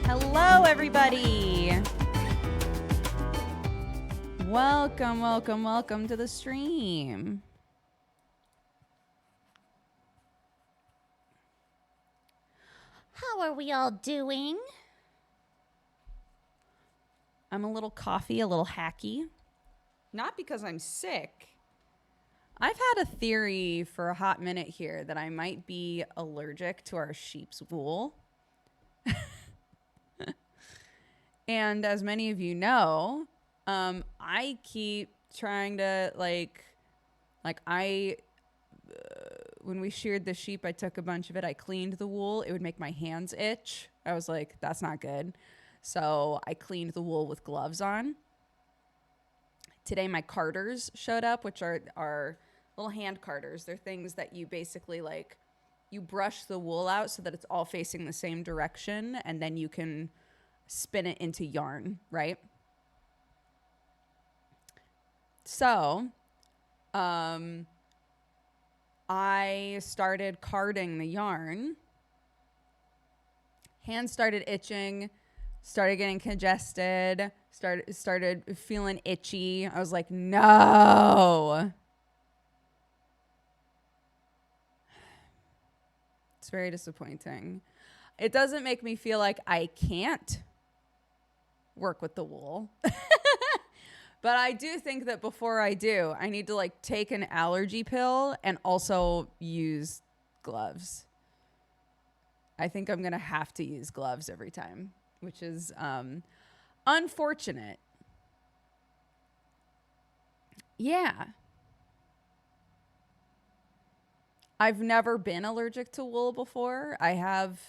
Hello, everybody. Welcome to the stream. How are we all doing? I'm a little coffee, a little hacky. Not because I'm sick. I've had a theory for a hot minute here that I might be allergic to our sheep's wool. And as many of you know, I keep trying to when we sheared the sheep, I took a bunch of it. I cleaned the wool. It would make my hands itch. I was like, that's not good. So I cleaned the wool with gloves on. Today, my carders showed up, which are little hand carders. They're things that you basically you brush the wool out so that it's all facing the same direction, and then you can spin it into yarn, right? So, I started carding the yarn. Hands started itching, started getting congested, started feeling itchy. I was like, no. It's very disappointing. It doesn't make me feel like I can't work with the wool. But I do think that before I do, I need to take an allergy pill and also use gloves. I think I'm going to have to use gloves every time, which is unfortunate. Yeah. I've never been allergic to wool before. I have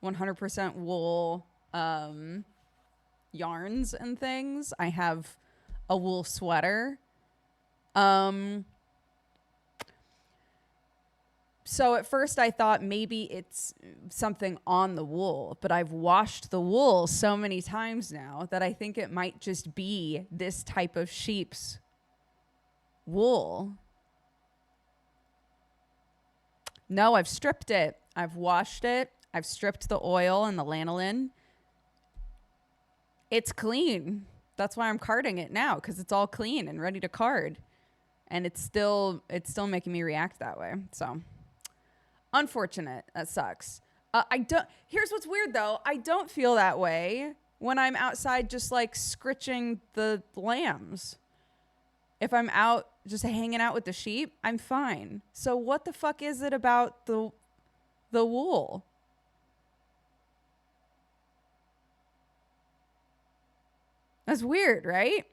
100% wool yarns and things. I have a wool sweater. So at first I thought maybe it's something on the wool, but I've washed the wool so many times now that I think it might just be this type of sheep's wool. No, I've stripped it. I've washed it. I've stripped the oil and the lanolin. It's clean. That's why I'm carding it now, because it's all clean and ready to card. And it's still making me react that way. So unfortunate. That sucks. Here's what's weird though. I don't feel that way when I'm outside just scritching the lambs. If I'm out just hanging out with the sheep, I'm fine. So what the fuck is it about the wool? That's weird, right?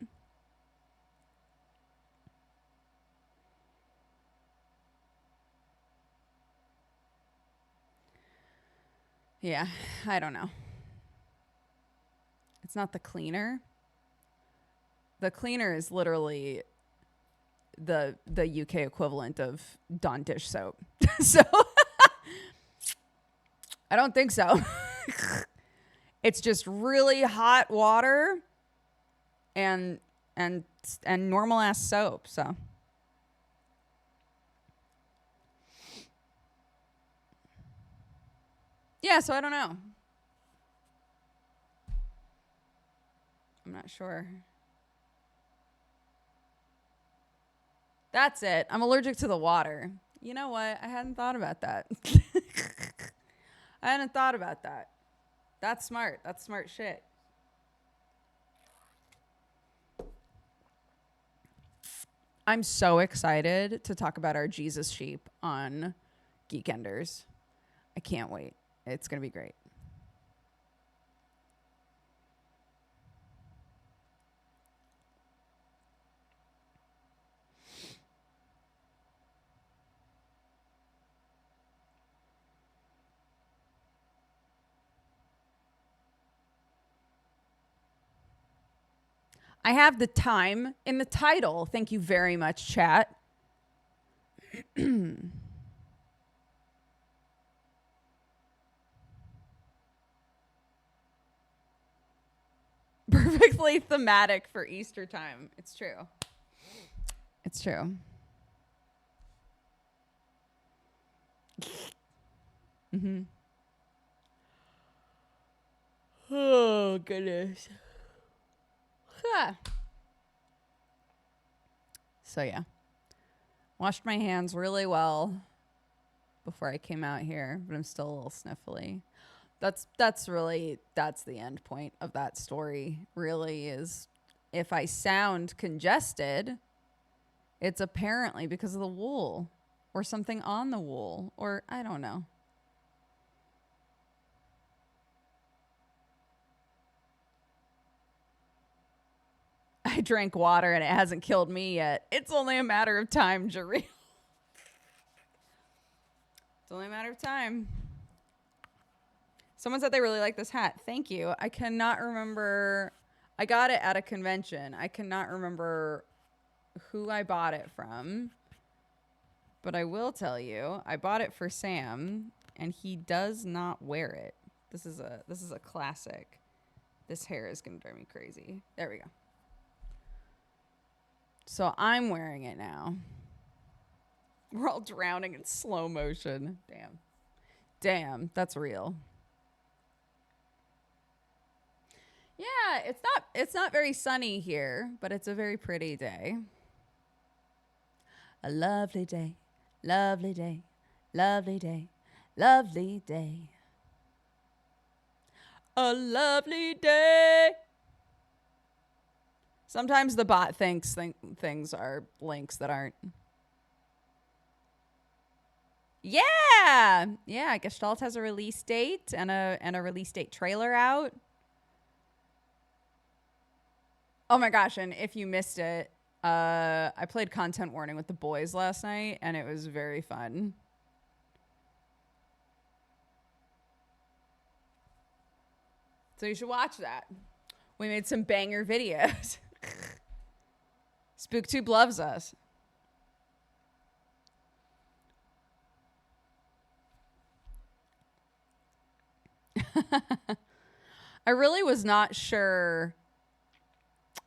Yeah, I don't know. It's not the cleaner. The cleaner is literally the UK equivalent of Dawn dish soap. So I don't think so. It's just really hot water and normal ass soap. So yeah, so I don't know. I'm not sure. That's it. I'm allergic to the water. You know what? I hadn't thought about that. I hadn't thought about that. That's smart. That's smart shit. I'm so excited to talk about our Jesus sheep on Geekenders. I can't wait. It's going to be great. I have the time in the title. Thank you very much, chat. Perfectly thematic for Easter time. It's true. It's true. Mm-hmm. Oh, goodness. Huh. So, yeah. Washed my hands really well before I came out here, but I'm still a little sniffly. That's the end point of that story, really, is if I sound congested, it's apparently because of the wool or something on the wool, or I don't know. I drank water and it hasn't killed me yet. It's only a matter of time, Jareel. It's only a matter of time. Someone said they really like this hat. Thank you. I cannot remember. I got it at a convention. I cannot remember who I bought it from. But I will tell you, I bought it for Sam, and he does not wear it. This is a classic. This hair is going to drive me crazy. There we go. So I'm wearing it now. We're all drowning in slow motion. Damn, that's real. Yeah, it's not very sunny here, but it's a very pretty day. A lovely day, lovely day, lovely day, lovely day. A lovely day. Sometimes the bot thinks things are links that aren't. Yeah. Yeah, Gestalt has a release date and a release date trailer out. Oh my gosh, and if you missed it, I played Content Warning with the boys last night, and it was very fun. So you should watch that. We made some banger videos. SpookTube loves us. I really was not sure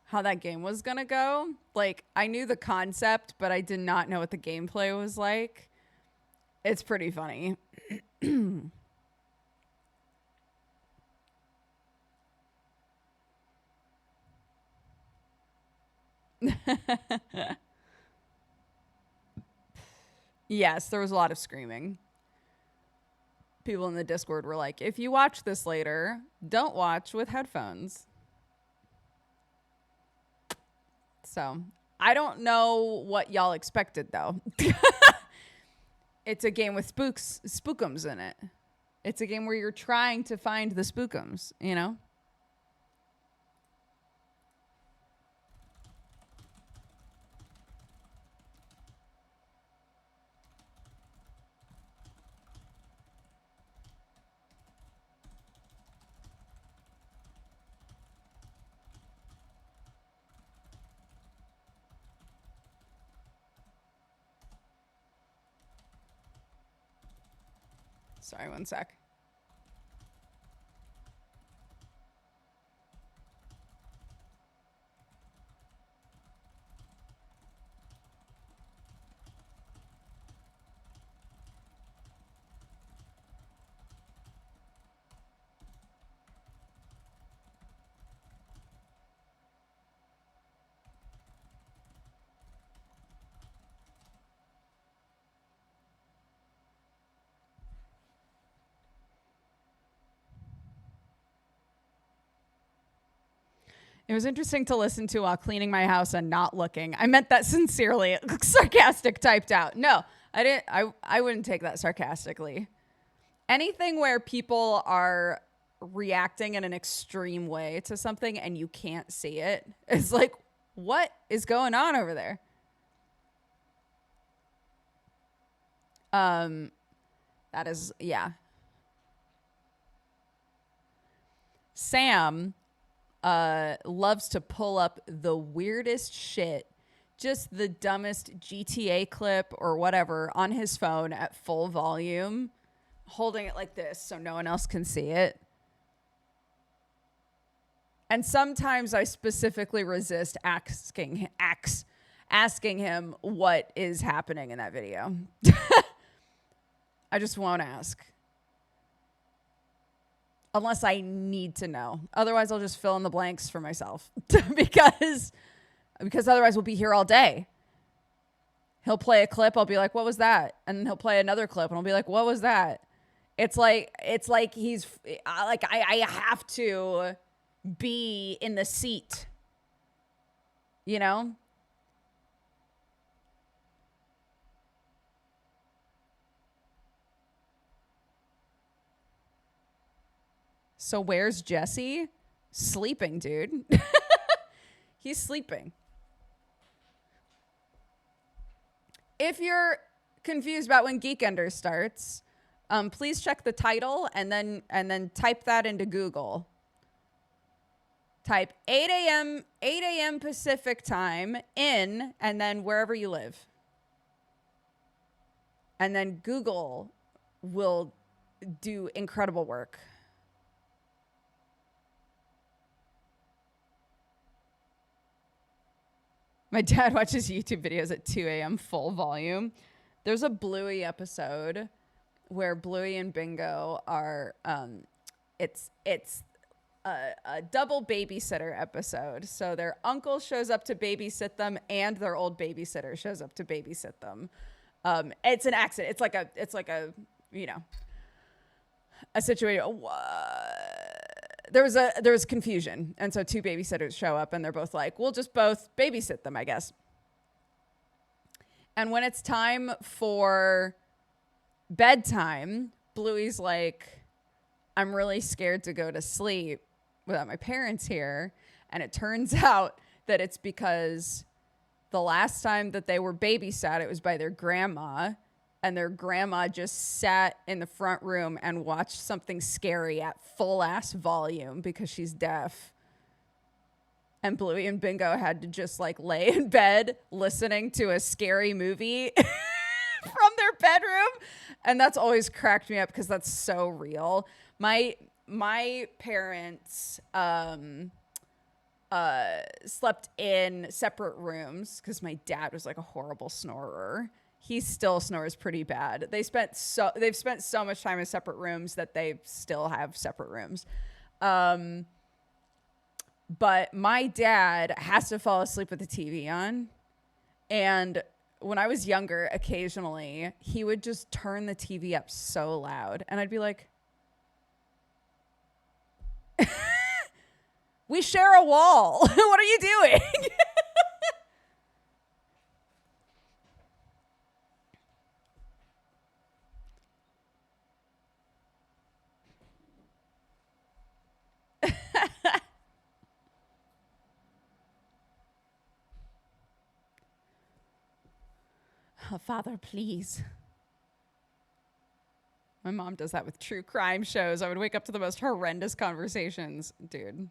how that game was gonna go. Like, I knew the concept, but I did not know what the gameplay was like. It's pretty funny. Yes, there was a lot of screaming. People in the Discord were like, if you watch this later, don't watch with headphones. So, I don't know what y'all expected, though. It's a game with spookums in it. It's a game where you're trying to find the spookums, you know? Sorry, one sec. It was interesting to listen to while cleaning my house and not looking. I meant that sincerely. It looks sarcastic typed out. No, I didn't. I wouldn't take that sarcastically. Anything where people are reacting in an extreme way to something and you can't see it is like, what is going on over there? That is, yeah. Sam loves to pull up the weirdest shit, just the dumbest GTA clip or whatever on his phone at full volume, holding it like this so no one else can see it. And sometimes I specifically resist asking him what is happening in that video. I just won't ask. unless I need to know. Otherwise, I'll just fill in the blanks for myself because otherwise we'll be here all day. He'll play a clip. I'll be like, what was that? And then he'll play another clip and I'll be like, what was that? It's like he's like, I have to be in the seat, you know? So where's Jesse? Sleeping, dude. He's sleeping. If you're confused about when Geekender starts, please check the title and then type that into Google. Type 8 a.m. Pacific time in, and then wherever you live. And then Google will do incredible work. My dad watches YouTube videos at 2 a.m. full volume. There's a Bluey episode where Bluey and Bingo are, it's a double babysitter episode. So their uncle shows up to babysit them and their old babysitter shows up to babysit them. It's an accident. It's like a, you know, a situation. There was confusion. And so two babysitters show up and they're both like, we'll just both babysit them, I guess. And when it's time for bedtime, Bluey's like, I'm really scared to go to sleep without my parents here. And it turns out that it's because the last time that they were babysat, it was by their grandma. And their grandma just sat in the front room and watched something scary at full ass volume because she's deaf. And Bluey and Bingo had to just like lay in bed listening to a scary movie from their bedroom. And that's always cracked me up because that's so real. My parents slept in separate rooms because my dad was like a horrible snorer. He still snores pretty bad. They've spent so much time in separate rooms that they still have separate rooms. But my dad has to fall asleep with the TV on. And when I was younger, occasionally he would just turn the TV up so loud. And I'd be like, we share a wall. What are you doing? Oh, Father, please. My mom does that with true crime shows. I would wake up to the most horrendous conversations, dude.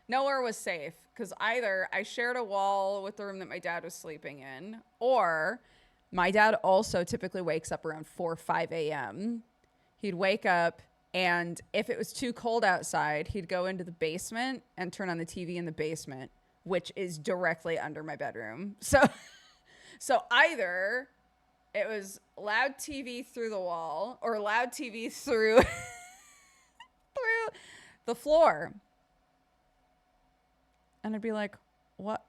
Nowhere was safe because either I shared a wall with the room that my dad was sleeping in, or my dad also typically wakes up around 4 or 5 a.m. He'd wake up, and if it was too cold outside, he'd go into the basement and turn on the TV in the basement, which is directly under my bedroom. So either it was loud TV through the wall or loud TV through through the floor. And I'd be like, what?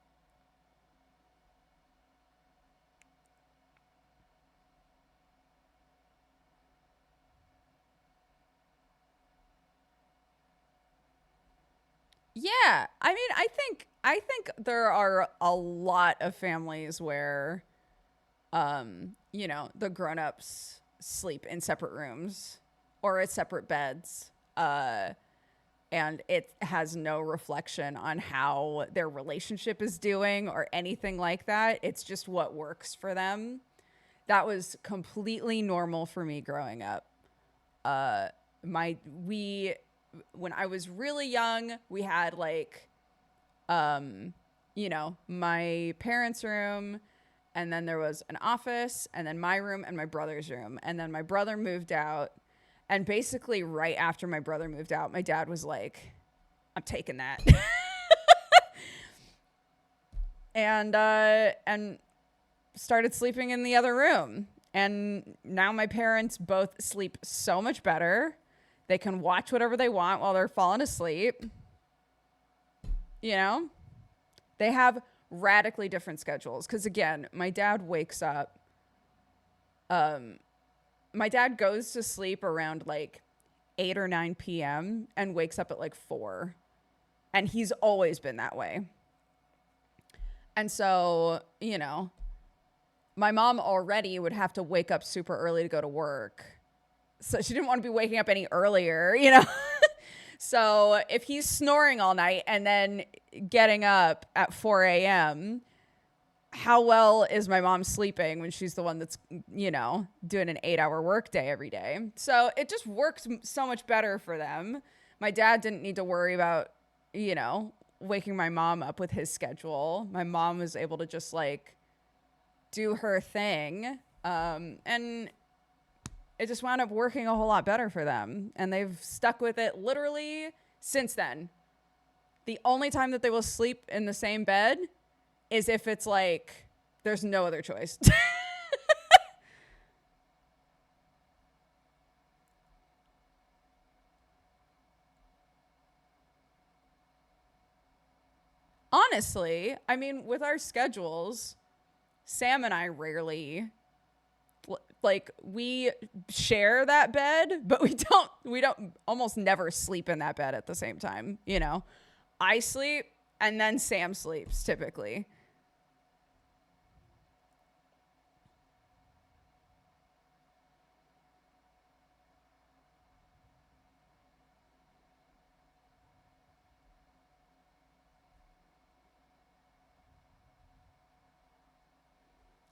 Yeah. I mean, I think there are a lot of families where you know, the grown-ups sleep in separate rooms or at separate beds. And it has no reflection on how their relationship is doing or anything like that. It's just what works for them. That was completely normal for me growing up. When I was really young, we had like, you know, my parents' room, and then there was an office, and then my room and my brother's room. And then my brother moved out. And basically right after my brother moved out, my dad was like, I'm taking that. and started sleeping in the other room. And now my parents both sleep so much better. They can watch whatever they want while they're falling asleep. You know, they have radically different schedules. Because again, my dad wakes up. My dad goes to sleep around like 8 or 9 p.m. and wakes up at like 4. And he's always been that way. And so, you know, my mom already would have to wake up super early to go to work. So she didn't want to be waking up any earlier, you know? So if he's snoring all night and then getting up at 4 a.m., how well is my mom sleeping when she's the one that's, you know, doing an 8-hour workday every day? So it just works so much better for them. My dad didn't need to worry about, you know, waking my mom up with his schedule. My mom was able to just like do her thing. And it just wound up working a whole lot better for them. And they've stuck with it literally since then. The only time that they will sleep in the same bed is if it's like there's no other choice. Honestly, I mean, with our schedules, Sam and I rarely like we share that bed, but we don't almost never sleep in that bed at the same time, you know. I sleep and then Sam sleeps typically.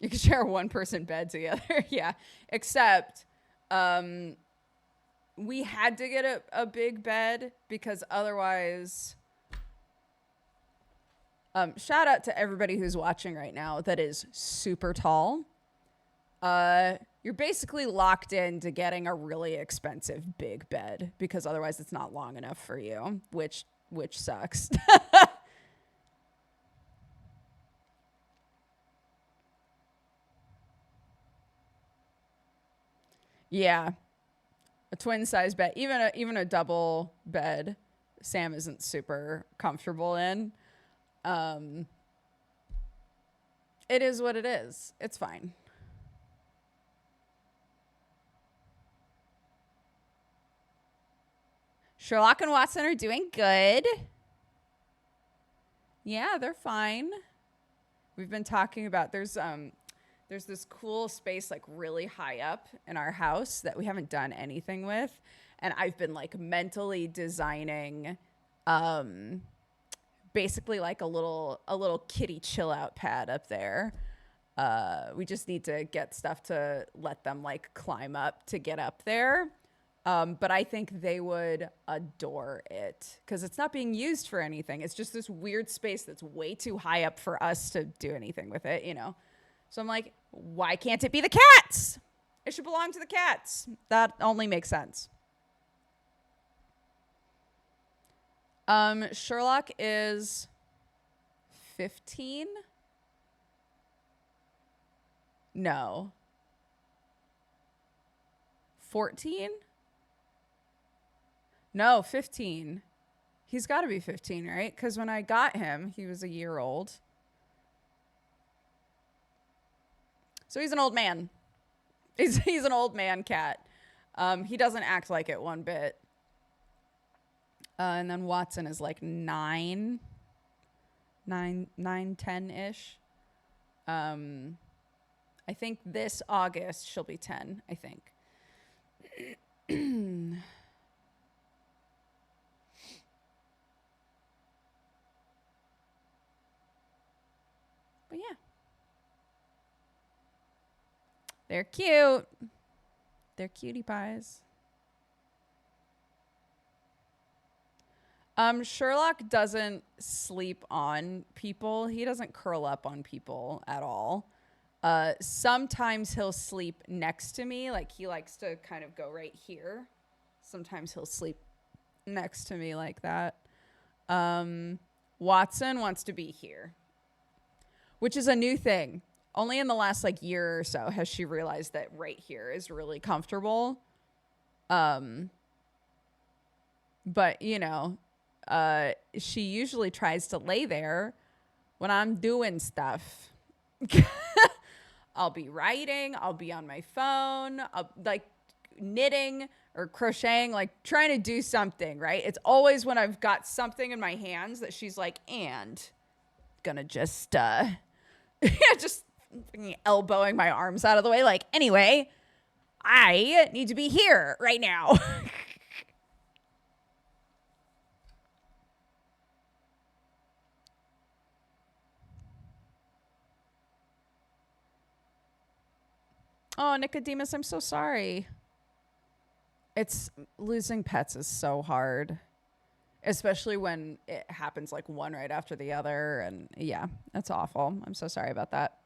You can share a one-person bed together. Yeah. Except we had to get a big bed because otherwise... shout out to everybody who's watching right now that is super tall. You're basically locked into getting a really expensive big bed because otherwise it's not long enough for you, which sucks. Yeah. A twin size bed, even a double bed, Sam isn't super comfortable in. Um, it is what it is. It's fine. Sherlock and Watson are doing good. Yeah, they're fine. We've been talking about there's this cool space like really high up in our house that we haven't done anything with, and I've been like mentally designing basically like a little kitty chill out pad up there. We just need to get stuff to let them like climb up to get up there. But I think they would adore it because it's not being used for anything. It's just this weird space that's way too high up for us to do anything with it, you know? So I'm like, why can't it be the cats? It should belong to the cats. That only makes sense. Sherlock is 15? No. 14? No, 15. He's got to be 15, right? Because when I got him, he was a year old. So he's an old man. He's an old man cat. He doesn't act like it one bit. And then Watson is like 9, 10-ish. I think this August she'll be 10, I think. But yeah. They're cute. They're cutie pies. Sherlock doesn't sleep on people. He doesn't curl up on people at all. Sometimes he'll sleep next to me. Like he likes to kind of go right here. Sometimes he'll sleep next to me like that. Watson wants to be here, which is a new thing. Only in the last like year or so has she realized that right here is really comfortable. But you know, she usually tries to lay there when I'm doing stuff. I'll be writing, I'll be on my phone, I'll like knitting or crocheting, like trying to do something, right? It's always when I've got something in my hands that she's like, and gonna just just elbowing my arms out of the way, like, anyway, I need to be here right now. Oh, Nicodemus, I'm so sorry. It's losing pets is so hard, especially when it happens like one right after the other. And yeah, that's awful. I'm so sorry about that.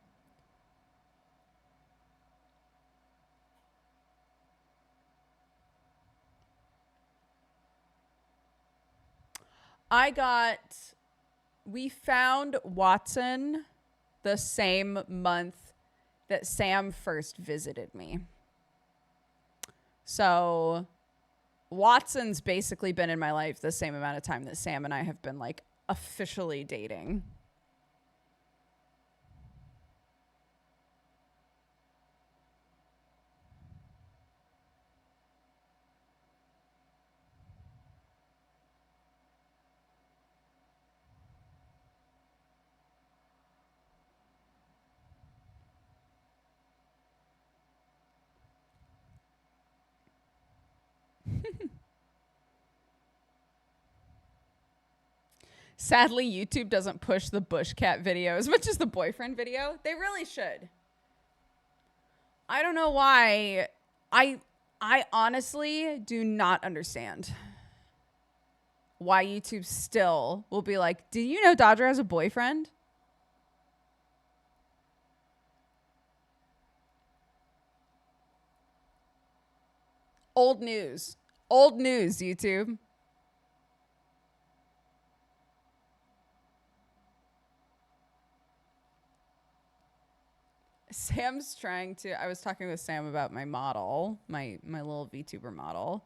We found Watson the same month that Sam first visited me. So Watson's basically been in my life the same amount of time that Sam and I have been like officially dating. Sadly, YouTube doesn't push the bush cat video as much as the boyfriend video. They really should. I don't know why. I honestly do not understand why YouTube still will be like, "Do you know Dodger has a boyfriend?" Old news. Old news, YouTube. Sam's trying to. I was talking with Sam about my model, my little VTuber model.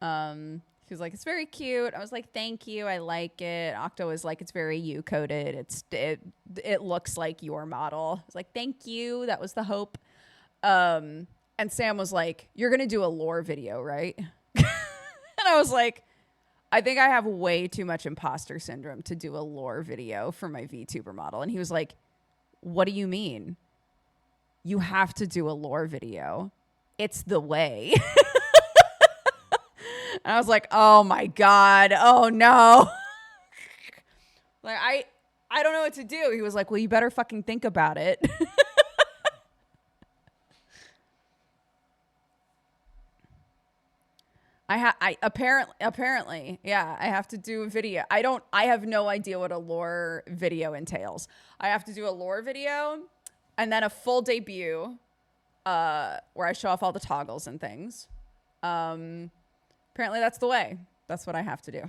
He was like, "It's very cute." I was like, "Thank you, I like it." Octo was like, "It's very you coded. It looks like your model." I was like, "Thank you, that was the hope." And Sam was like, "You're gonna do a lore video, right?" And I was like, "I think I have way too much imposter syndrome to do a lore video for my VTuber model." And he was like, "What do you mean? You have to do a lore video. It's the way." And I was like, "Oh my God. Oh no." Like, I don't know what to do. He was like, "Well, you better fucking think about it." I apparently, yeah, I have to do a video. I have no idea what a lore video entails. I have to do a lore video and then a full debut, where I show off all the toggles and things. Apparently that's the way. That's what I have to do.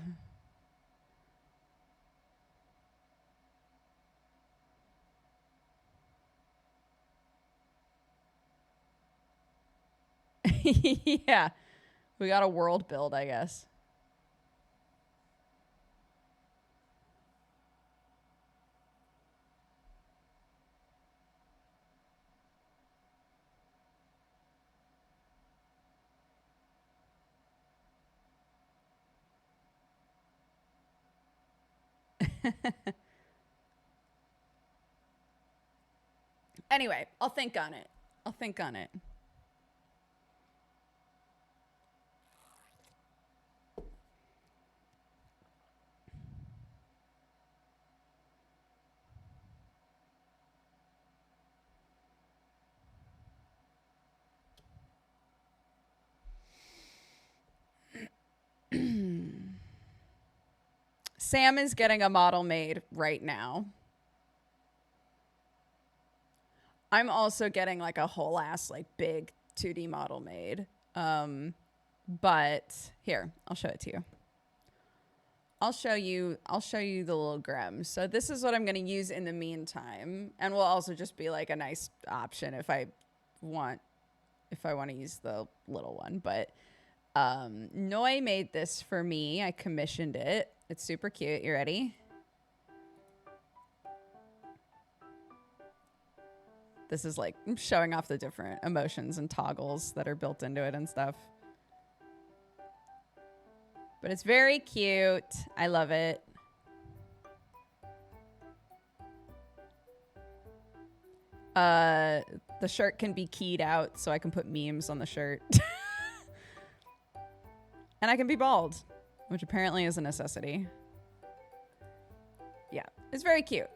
Yeah. We got a world build, I guess. Anyway, I'll think on it. I'll think on it. Sam is getting a model made right now. I'm also getting like a whole ass like big 2D model made. But here, I'll show it to you. I'll show you the little Grimm. So this is what I'm going to use in the meantime, and will also just be like a nice option want if I want to use the little one. But Noi made this for me. I commissioned it. It's super cute. You ready? This is like showing off the different emotions and toggles that are built into it and stuff. But it's very cute. I love it. The shirt can be keyed out, so I can put memes on the shirt. And I can be bald, which apparently is a necessity. Yeah, it's very cute.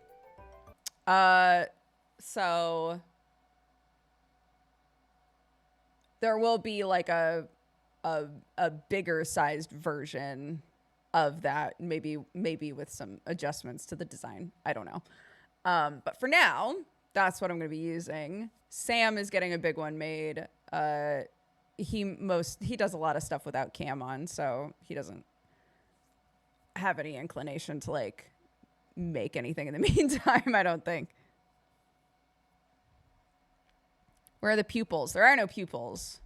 So there will be like a bigger sized version of that, maybe with some adjustments to the design. I don't know. But for now, that's what I'm going to be using. Sam is getting a big one made. He does a lot of stuff without cam on, so he doesn't have any inclination to like make anything in the meantime, I don't think. Where are the pupils? There are no pupils.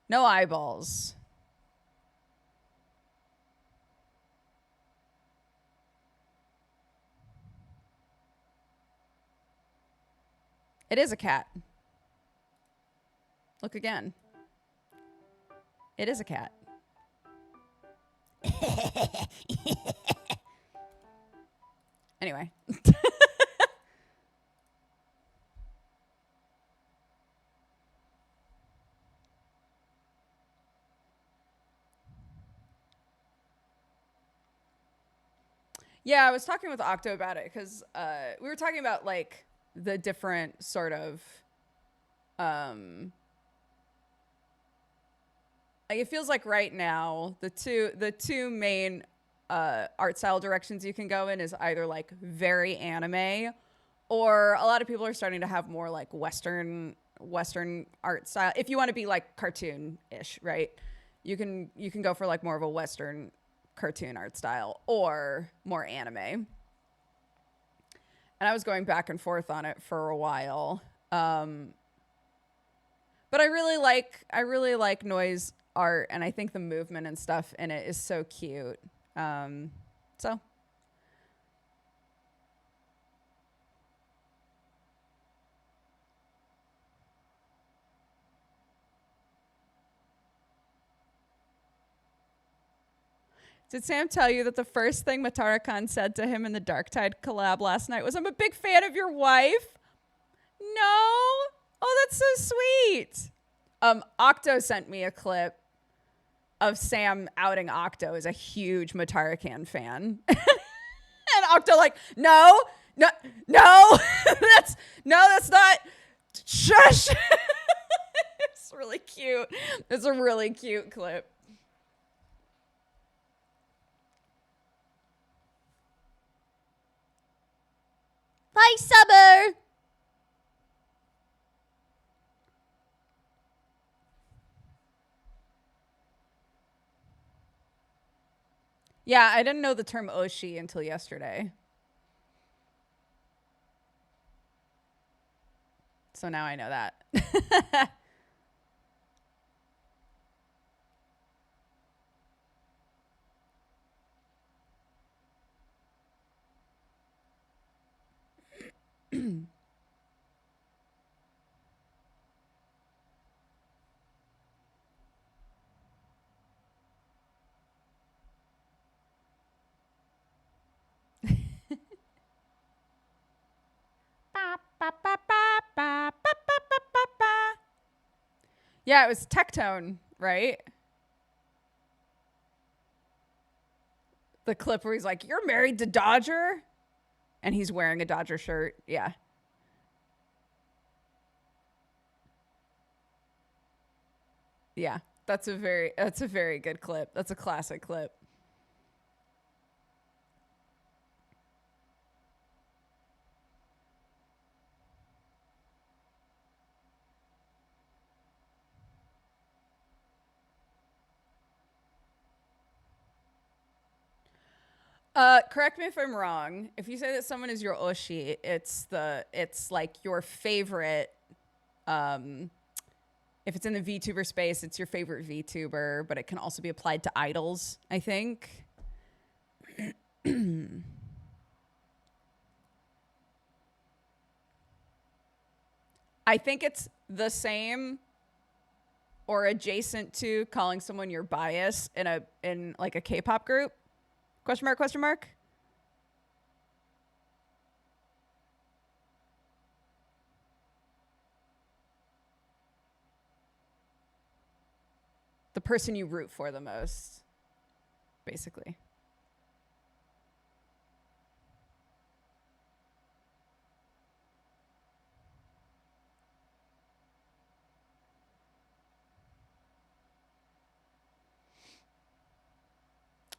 No eyeballs. It is a cat. Look again. It is a cat. Anyway. Yeah, I was talking with Octo about it because we were talking about like the different sort of like it feels like right now the two main art style directions you can go in is either like very anime, or a lot of people are starting to have more like Western art style. If you want to be like cartoon-ish, right? You can go for like more of a Western cartoon art style or more anime. And I was going back and forth on it for a while. But I really like Noi's art, and I think the movement and stuff in it is so cute. So did Sam tell you that the first thing Matara-kan said to him in the Darktide collab last night was, "I'm a big fan of your wife"? No. Oh, that's so sweet. Octo sent me a clip of Sam outing Octo as a huge Matara-kan fan. And Octo like, no, that's not, shush. It's really cute. It's a really cute clip. Bye, Summer. Yeah, I didn't know the term Oshi until yesterday. So now I know that. Yeah, it was Tectone, right? The clip where he's like, "You're married to Dodger?" And he's wearing a Dodger shirt. Yeah. Yeah. That's a very good clip. That's a classic clip. Correct me if I'm wrong. If you say that someone is your oshi, it's like your favorite. If it's in the VTuber space, it's your favorite VTuber, but it can also be applied to idols, I think. I think it's the same or adjacent to calling someone your bias in like a K-pop group. Question mark, question mark. The person you root for the most, basically.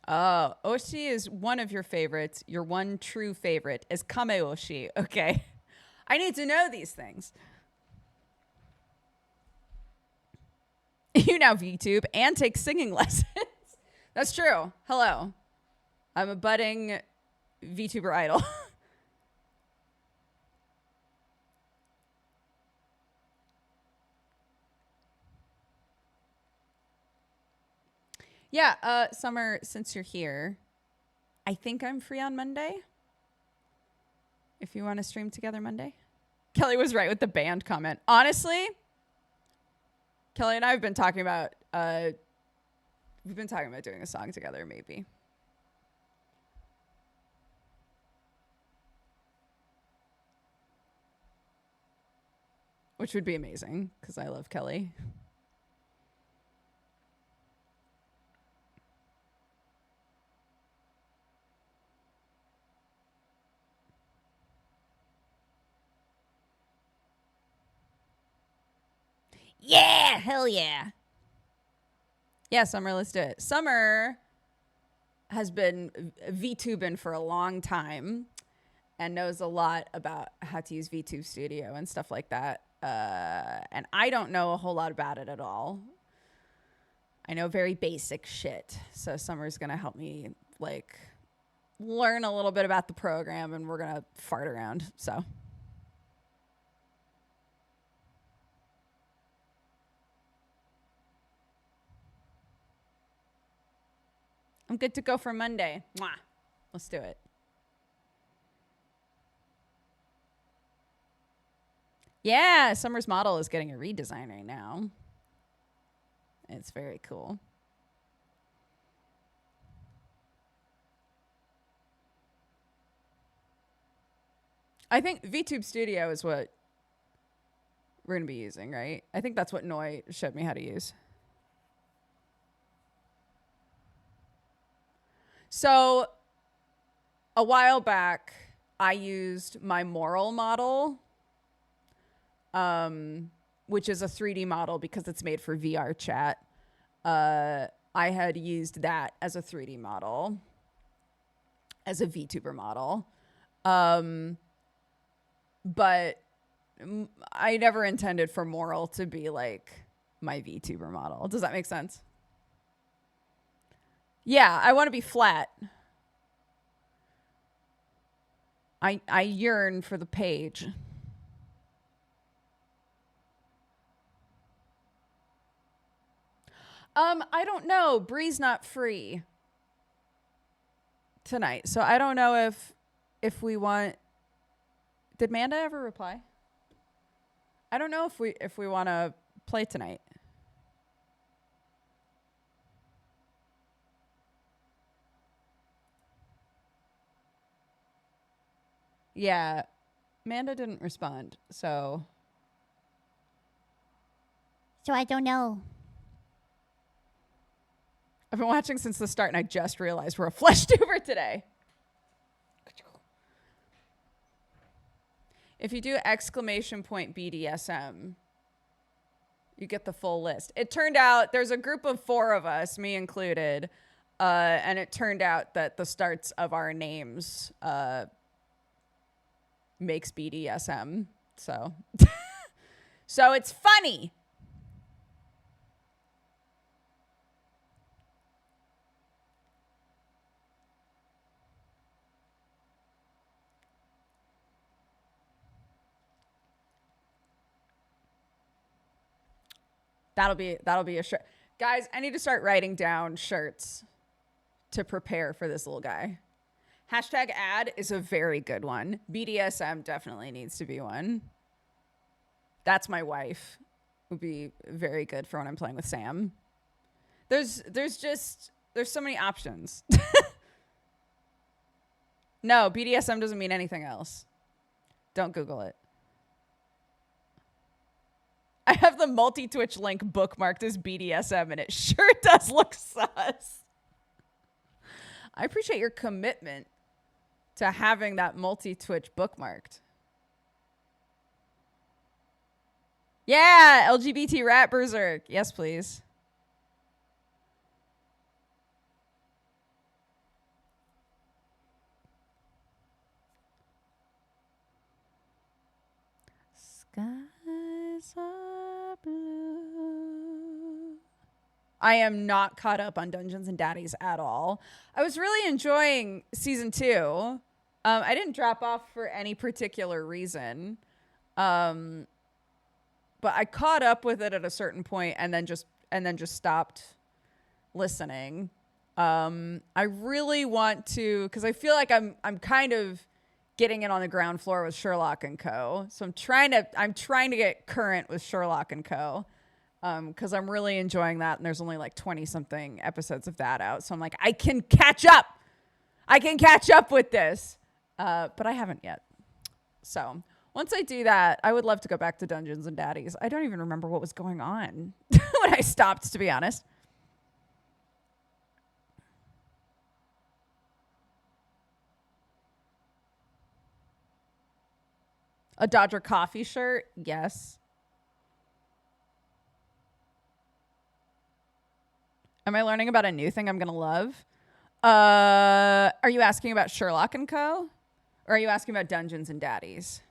Oh, Oshi is one of your favorites. Your one true favorite is Kame Oshi. Okay. I need to know these things. You now VTube and take singing lessons. That's true. Hello. I'm a budding VTuber idol. Yeah, Summer, since you're here, I think I'm free on Monday. If you want to stream together Monday. Kelly was right with the band comment. Honestly, Kelly and I have been talking about we've been talking about doing a song together, maybe. Which would be amazing, because I love Kelly. Yeah, hell yeah. Yeah, Summer, let's do it. Summer has been VTubing for a long time and knows a lot about how to use VTube Studio and stuff like that. And I don't know a whole lot about it at all. I know very basic shit. So Summer's going to help me like learn a little bit about the program, and we're going to fart around. So I'm good to go for Monday. Mwah. Let's do it. Yeah, Summer's model is getting a redesign right now. It's very cool. I think VTube Studio is what we're going to be using, right? I think that's what Noi showed me how to use. So a while back, I used my moral model, which is a 3D model because it's made for VR chat. I had used that as a 3D model, as a VTuber model. But I never intended for moral to be like my VTuber model. Does that make sense? Yeah, I want to be flat. I yearn for the page. I don't know. Bree's not free tonight, so I don't know if we want. Did Manda ever reply? I don't know if we want to play tonight. Yeah, Manda didn't respond, so I don't know. I've been watching since the start, and I just realized we're a flesh tuber today. If you do exclamation point BDSM, you get the full list. It turned out there's a group of 4 of us, me included, and it turned out that the starts of our names makes BDSM. So, so it's funny. That'll be a shirt. Guys, I need to start writing down shirts to prepare for this little guy. Hashtag ad is a very good one. BDSM definitely needs to be one. That's my wife. Would be very good for when I'm playing with Sam. There's so many options. No, BDSM doesn't mean anything else. Don't Google it. I have the multi-Twitch link bookmarked as BDSM, and it sure does look sus. I appreciate your commitment to having that multi-Twitch bookmarked. Yeah, LGBT rat berserk. Yes, please. Skies are blue. I am not caught up on Dungeons and Daddies at all. I was really enjoying season 2. I didn't drop off for any particular reason. But I caught up with it at a certain point and then just stopped listening. I really want to, because I feel like I'm kind of getting in on the ground floor with Sherlock and Co. So I'm trying to get current with Sherlock and Co. Because I'm really enjoying that, and there's only like 20 something episodes of that out. So I'm like, I can catch up. I can catch up with this, but I haven't yet. So once I do that, I would love to go back to Dungeons and Daddies. I don't even remember what was going on when I stopped, to be honest. A Dodger coffee shirt? Yes. Am I learning about a new thing I'm going to love? Are you asking about Sherlock and Co? Or are you asking about Dungeons and Daddies?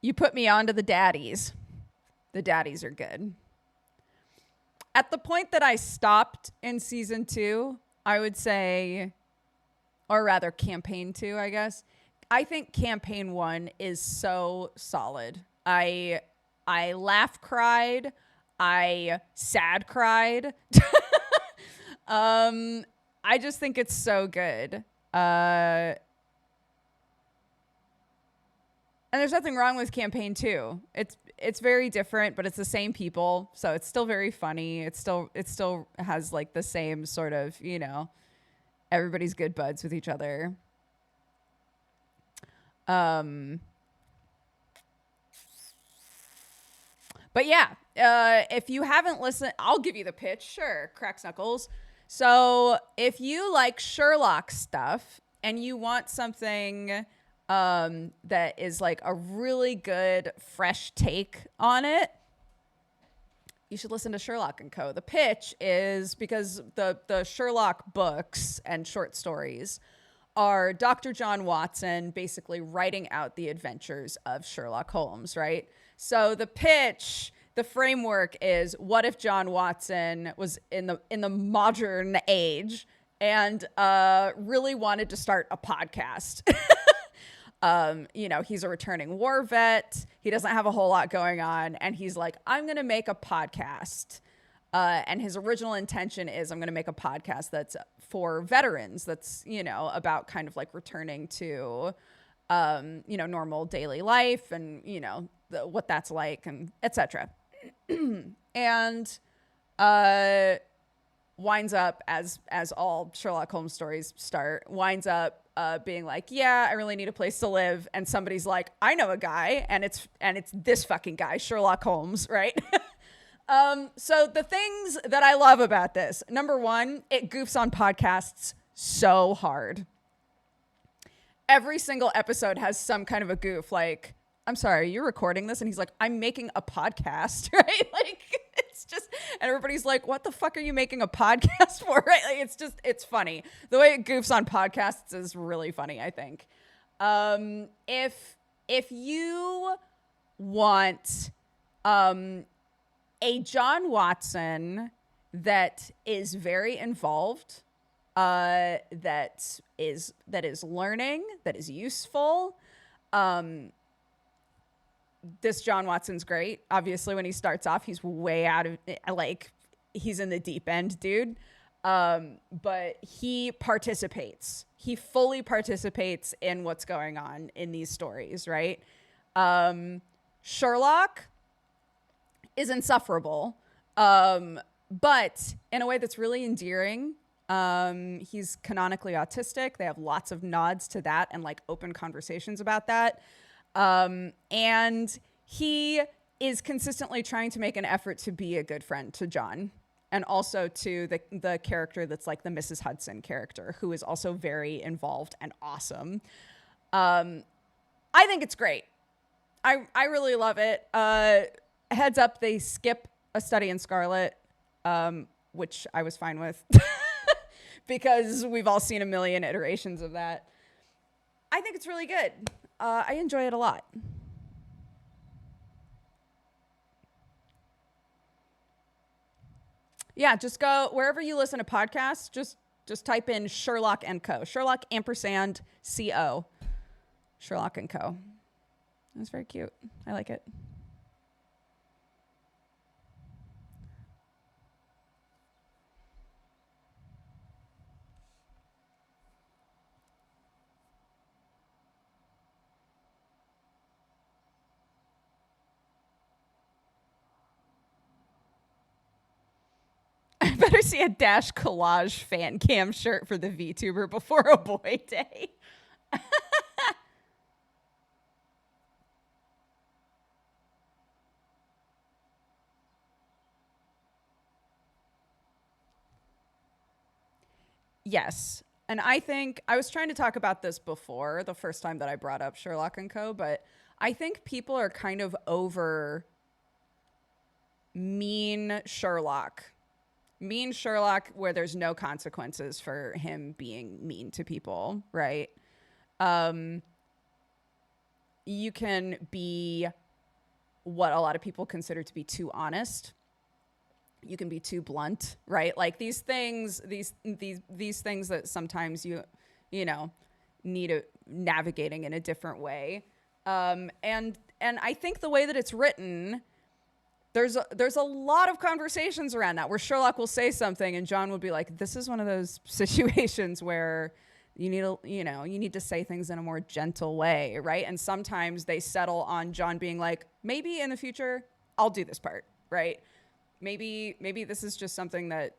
You put me onto the daddies. The daddies are good. At the point that I stopped in season 2, I would say, or rather campaign 2, I guess. I think campaign 1 is so solid. I laugh cried. I sad cried. I just think it's so good. And there's nothing wrong with campaign 2. It's very different, but it's the same people, so it's still very funny. It still has like the same sort of, everybody's good buds with each other. But yeah, if you haven't listened, I'll give you the pitch. Sure, cracks knuckles. So if you like Sherlock stuff and you want something that is like a really good fresh take on it, you should listen to Sherlock and Co. The pitch is because the Sherlock books and short stories are Dr. John Watson basically writing out the adventures of Sherlock Holmes, right? So the pitch, the framework is, what if John Watson was in the modern age and really wanted to start a podcast? He's a returning war vet. He doesn't have a whole lot going on. And he's like, I'm going to make a podcast. And his original intention is, I'm going to make a podcast that's for veterans. That's, about kind of like returning to, normal daily life and, what that's like and etc. And winds up, as all Sherlock Holmes stories start, winds up being like, yeah, I really need a place to live. And somebody's like, I know a guy, and it's this fucking guy, Sherlock Holmes, right? So the things that I love about this, number one, it goofs on podcasts so hard. Every single episode has some kind of a goof, like, I'm sorry, you're recording this? And he's like, I'm making a podcast, right? Like, it's just, and everybody's like, what the fuck are you making a podcast for, right? Like, it's funny. The way it goofs on podcasts is really funny, I think. If you want A John Watson that is very involved, that is learning, that is useful. This John Watson's great. Obviously, when he starts off, he's way out of like he's in the deep end, dude. But he participates. He fully participates in what's going on in these stories, right? Sherlock is insufferable, but in a way that's really endearing. He's canonically autistic. They have lots of nods to that and like open conversations about that. And he is consistently trying to make an effort to be a good friend to John, and also to the character that's like the Mrs. Hudson character, who is also very involved and awesome. I think it's great. I really love it. Heads up, they skip A Study in Scarlet, which I was fine with because we've all seen a million iterations of that. I think it's really good. I enjoy it a lot. Yeah, just go wherever you listen to podcasts. Just type in Sherlock and Co. Sherlock ampersand CO. Sherlock and Co. That's very cute. I like it. I better see a Dash Collage fan cam shirt for the Vtuber before a boy day. Yes. And I think I was trying to talk about this before the first time that I brought up Sherlock and Co, but I think people are kind of over mean Sherlock. Mean Sherlock where there's no consequences for him being mean to people, right? You can be what a lot of people consider to be too honest. You can be too blunt, right? Like these things that sometimes you know need a navigating in a different way. And I think the way that it's written, there's a lot of conversations around that where Sherlock will say something and John will be like, this is one of those situations where you need to say things in a more gentle way, right? And sometimes they settle on John being like, maybe in the future I'll do this part, right? Maybe this is just something that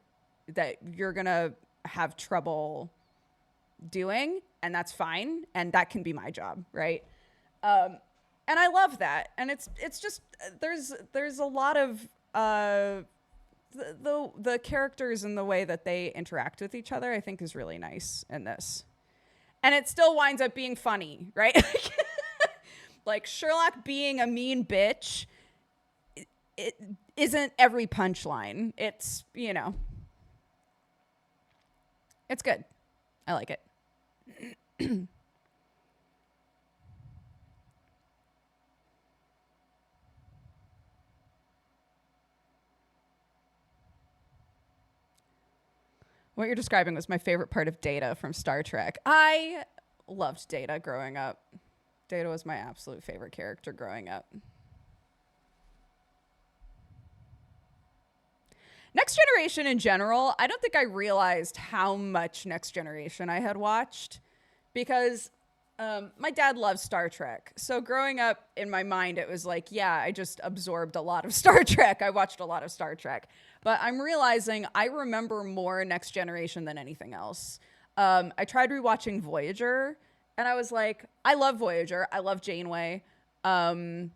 you're gonna have trouble doing, and that's fine, and that can be my job, right? And I love that, and it's just there's a lot of the characters and the way that they interact with each other, I think, is really nice in this, and it still winds up being funny, right? Like Sherlock being a mean bitch. It isn't every punchline. It's, it's good. I like it. What you're describing was my favorite part of Data from Star Trek. I loved Data growing up. Data was my absolute favorite character growing up. Next Generation in general, I don't think I realized how much Next Generation I had watched because my dad loves Star Trek. So growing up in my mind, it was like, yeah, I just absorbed a lot of Star Trek. I watched a lot of Star Trek. But I'm realizing I remember more Next Generation than anything else. I tried rewatching Voyager, and I was like, I love Voyager. I love Janeway. But I'm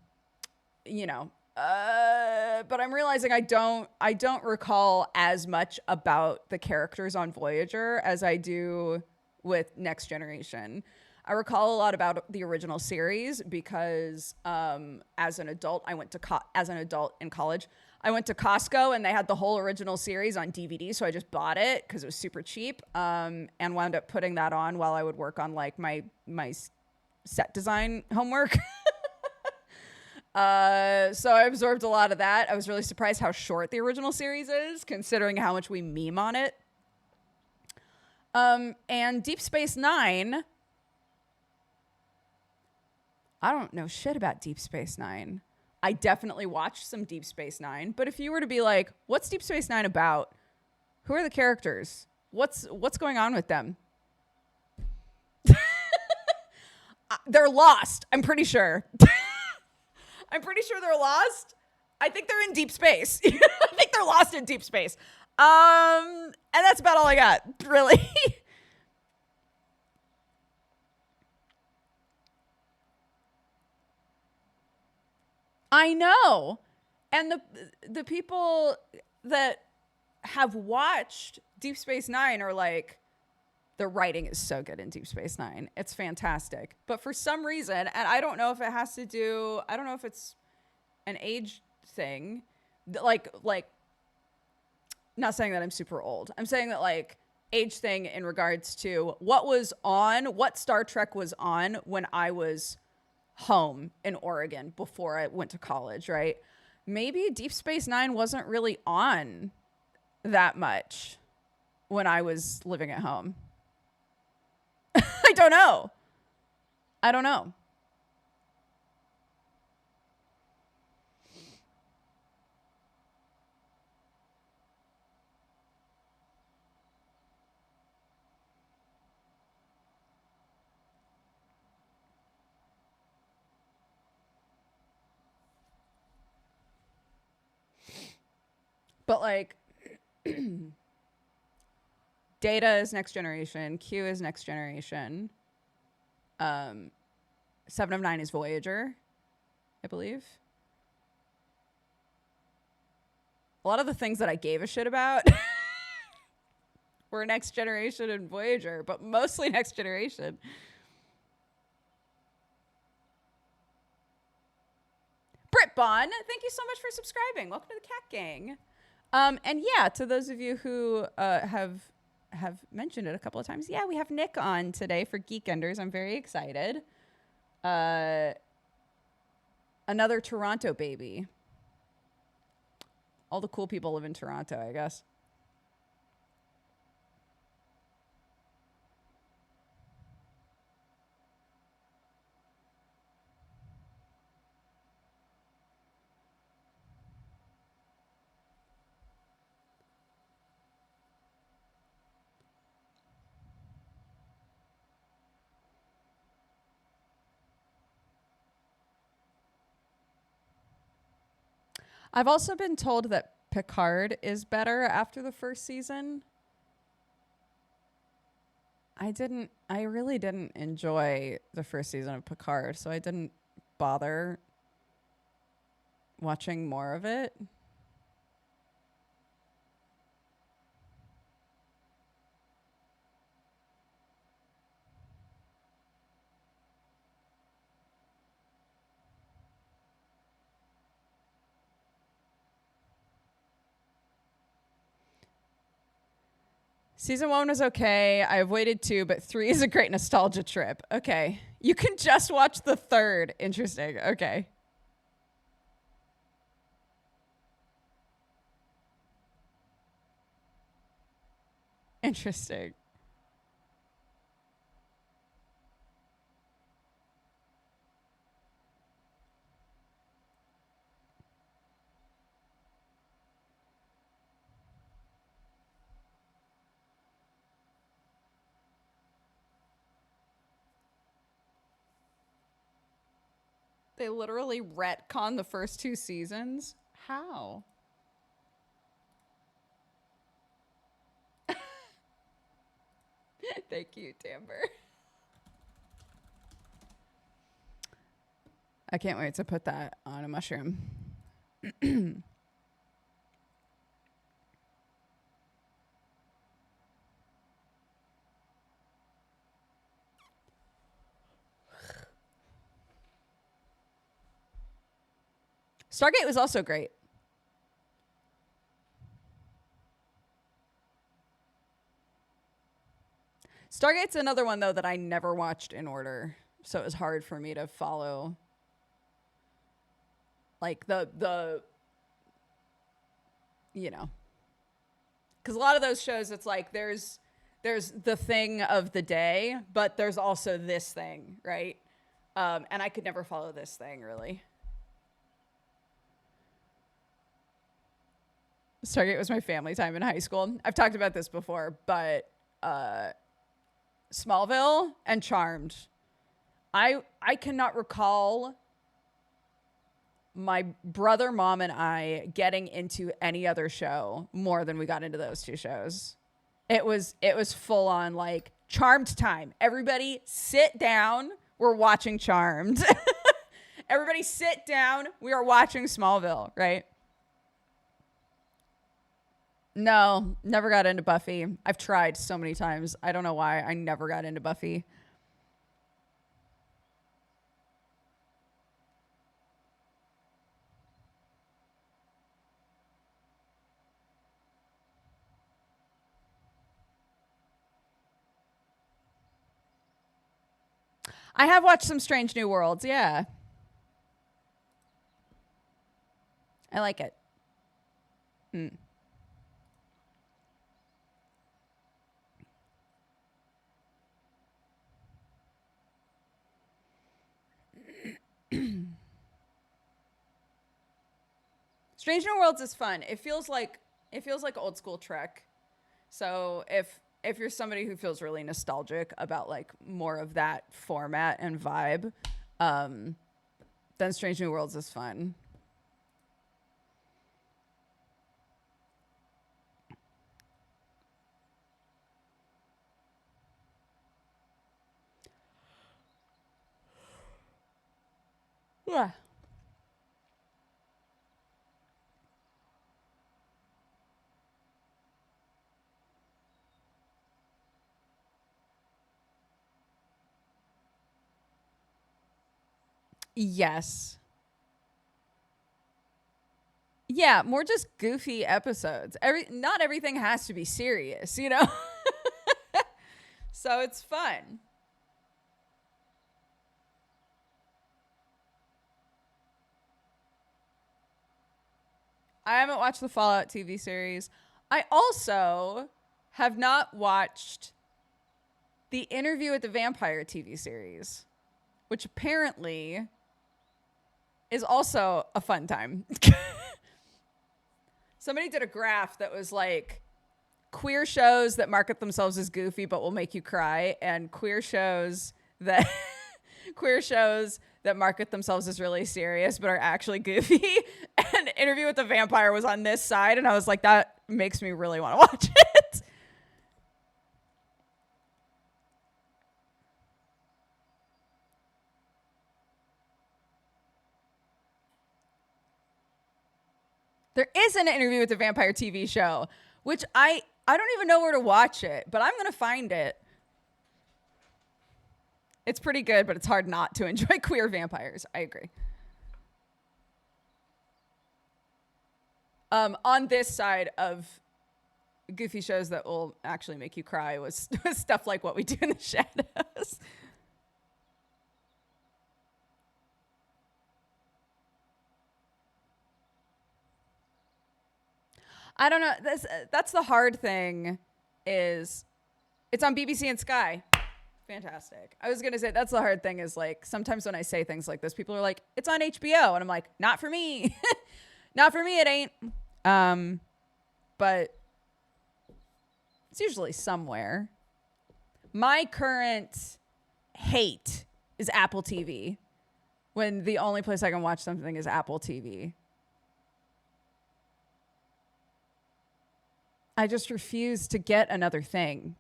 realizing I don't recall as much about the characters on Voyager as I do with Next Generation. I recall a lot about the original series because as an adult in college, I went to Costco and they had the whole original series on DVD, so I just bought it because it was super cheap, and wound up putting that on while I would work on like my set design homework. So I absorbed a lot of that. I was really surprised how short the original series is, considering how much we meme on it. And Deep Space Nine. I don't know shit about Deep Space Nine. I definitely watched some Deep Space Nine, but if you were to be like, what's Deep Space Nine about? Who are the characters? What's going on with them? They're lost. I'm pretty sure. I'm pretty sure they're lost. I think they're in deep space. I think they're lost in deep space. And that's about all I got, really. I know. And the people that have watched Deep Space Nine are like, the writing is so good in Deep Space Nine. It's fantastic. But for some reason, and I don't know if it has to do, I don't know if it's an age thing. Like, not saying that I'm super old. I'm saying that like age thing in regards to what Star Trek was on when I was home in Oregon before I went to college, right? Maybe Deep Space Nine wasn't really on that much when I was living at home. I don't know. But like Data is Next Generation, Q is Next Generation. 7 of 9 is Voyager, I believe. A lot of the things that I gave a shit about were Next Generation and Voyager, but mostly Next Generation. Britt Bond, thank you so much for subscribing. Welcome to the Cat Gang. And yeah, to those of you who have mentioned it a couple of times, yeah, we have Nick on today for Geekenders. I'm very excited. Another Toronto baby. All the cool people live in Toronto, I guess. I've also been told that Picard is better after the first season. I really didn't enjoy the first season of Picard, so I didn't bother watching more of it. Season 1 was okay. I avoided 2, but 3 is a great nostalgia trip. Okay. You can just watch the third. Interesting. Okay. Interesting. They literally retcon the first 2 seasons? How? Thank you, Timber. I can't wait to put that on a mushroom. Stargate was also great. Stargate's another one, though, that I never watched in order. So it was hard for me to follow Like the you know, because a lot of those shows, it's like there's the thing of the day, but there's also this thing, right? And I could never follow this thing really. Stargate was my family time in high school. I've talked about this before, but Smallville and Charmed. I cannot recall my brother, mom, and I getting into any other show more than we got into those two shows. It was full on like Charmed time. Everybody sit down. We're watching Charmed. Everybody sit down. We are watching Smallville, right? No, never got into Buffy. I've tried so many times. I don't know why. I never got into Buffy. I have watched some Strange New Worlds. Yeah. I like it. Mm. Strange New Worlds is fun. It feels like old school Trek. So if you're somebody who feels really nostalgic about like more of that format and vibe, um, then Strange New Worlds is fun. Yeah. Yes. Yeah, more just goofy episodes. Not everything has to be serious, you know? So it's fun. I haven't watched the Fallout TV series. I also have not watched the Interview with the Vampire TV series, which apparently is also a fun time. Somebody did a graph that was like queer shows that market themselves as goofy but will make you cry, and that queer shows that market themselves as really serious but are actually goofy. And Interview with the Vampire was on this side, and I was like, that makes me really want to watch it. There is an Interview with the Vampire TV show, which I don't even know where to watch it, but I'm gonna find it. It's pretty good, but it's hard not to enjoy queer vampires. I agree. On this side of goofy shows that will actually make you cry was stuff like What We Do in the Shadows. I don't know. That's the hard thing. Is it's on BBC and Sky. Fantastic. I was gonna say that's the hard thing. Is like sometimes when I say things like this, people are like, "It's on HBO," and I'm like, "Not for me. Not for me. It ain't." Um, but it's usually somewhere. My current hate is Apple TV. When the only place I can watch something is Apple TV. I just refuse to get another thing.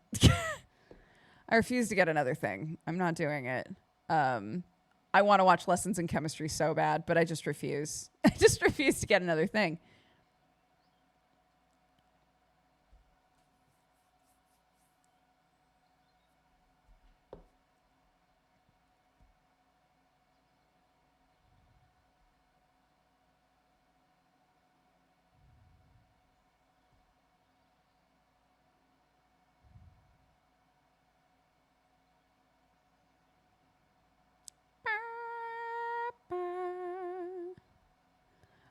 I refuse to get another thing. I'm not doing it. Um, I want to watch Lessons in Chemistry so bad, but I just refuse. I just refuse to get another thing.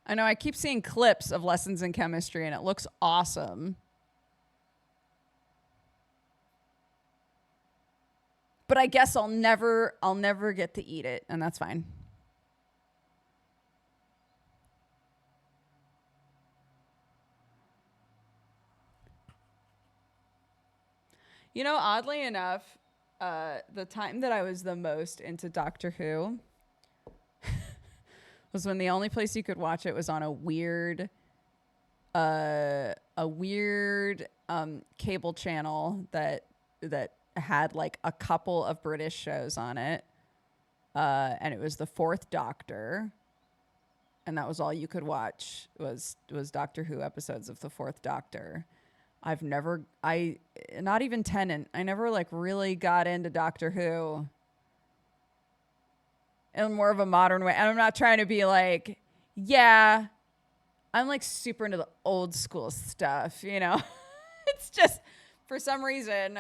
I know I keep seeing clips of lessons in chemistry and it looks awesome. But I guess I'll never get to eat it, and that's fine. You know, oddly enough, the time that I was the most into Doctor Who was when the only place you could watch it was on a weird cable channel that had like a couple of British shows on it, and it was the Fourth Doctor, and that was all you could watch was Doctor Who episodes of the Fourth Doctor. Not even Tennant. I never like really got into Doctor Who in more of a modern way. And I'm not trying to be like, yeah, I'm like super into the old school stuff, you know? It's just, for some reason,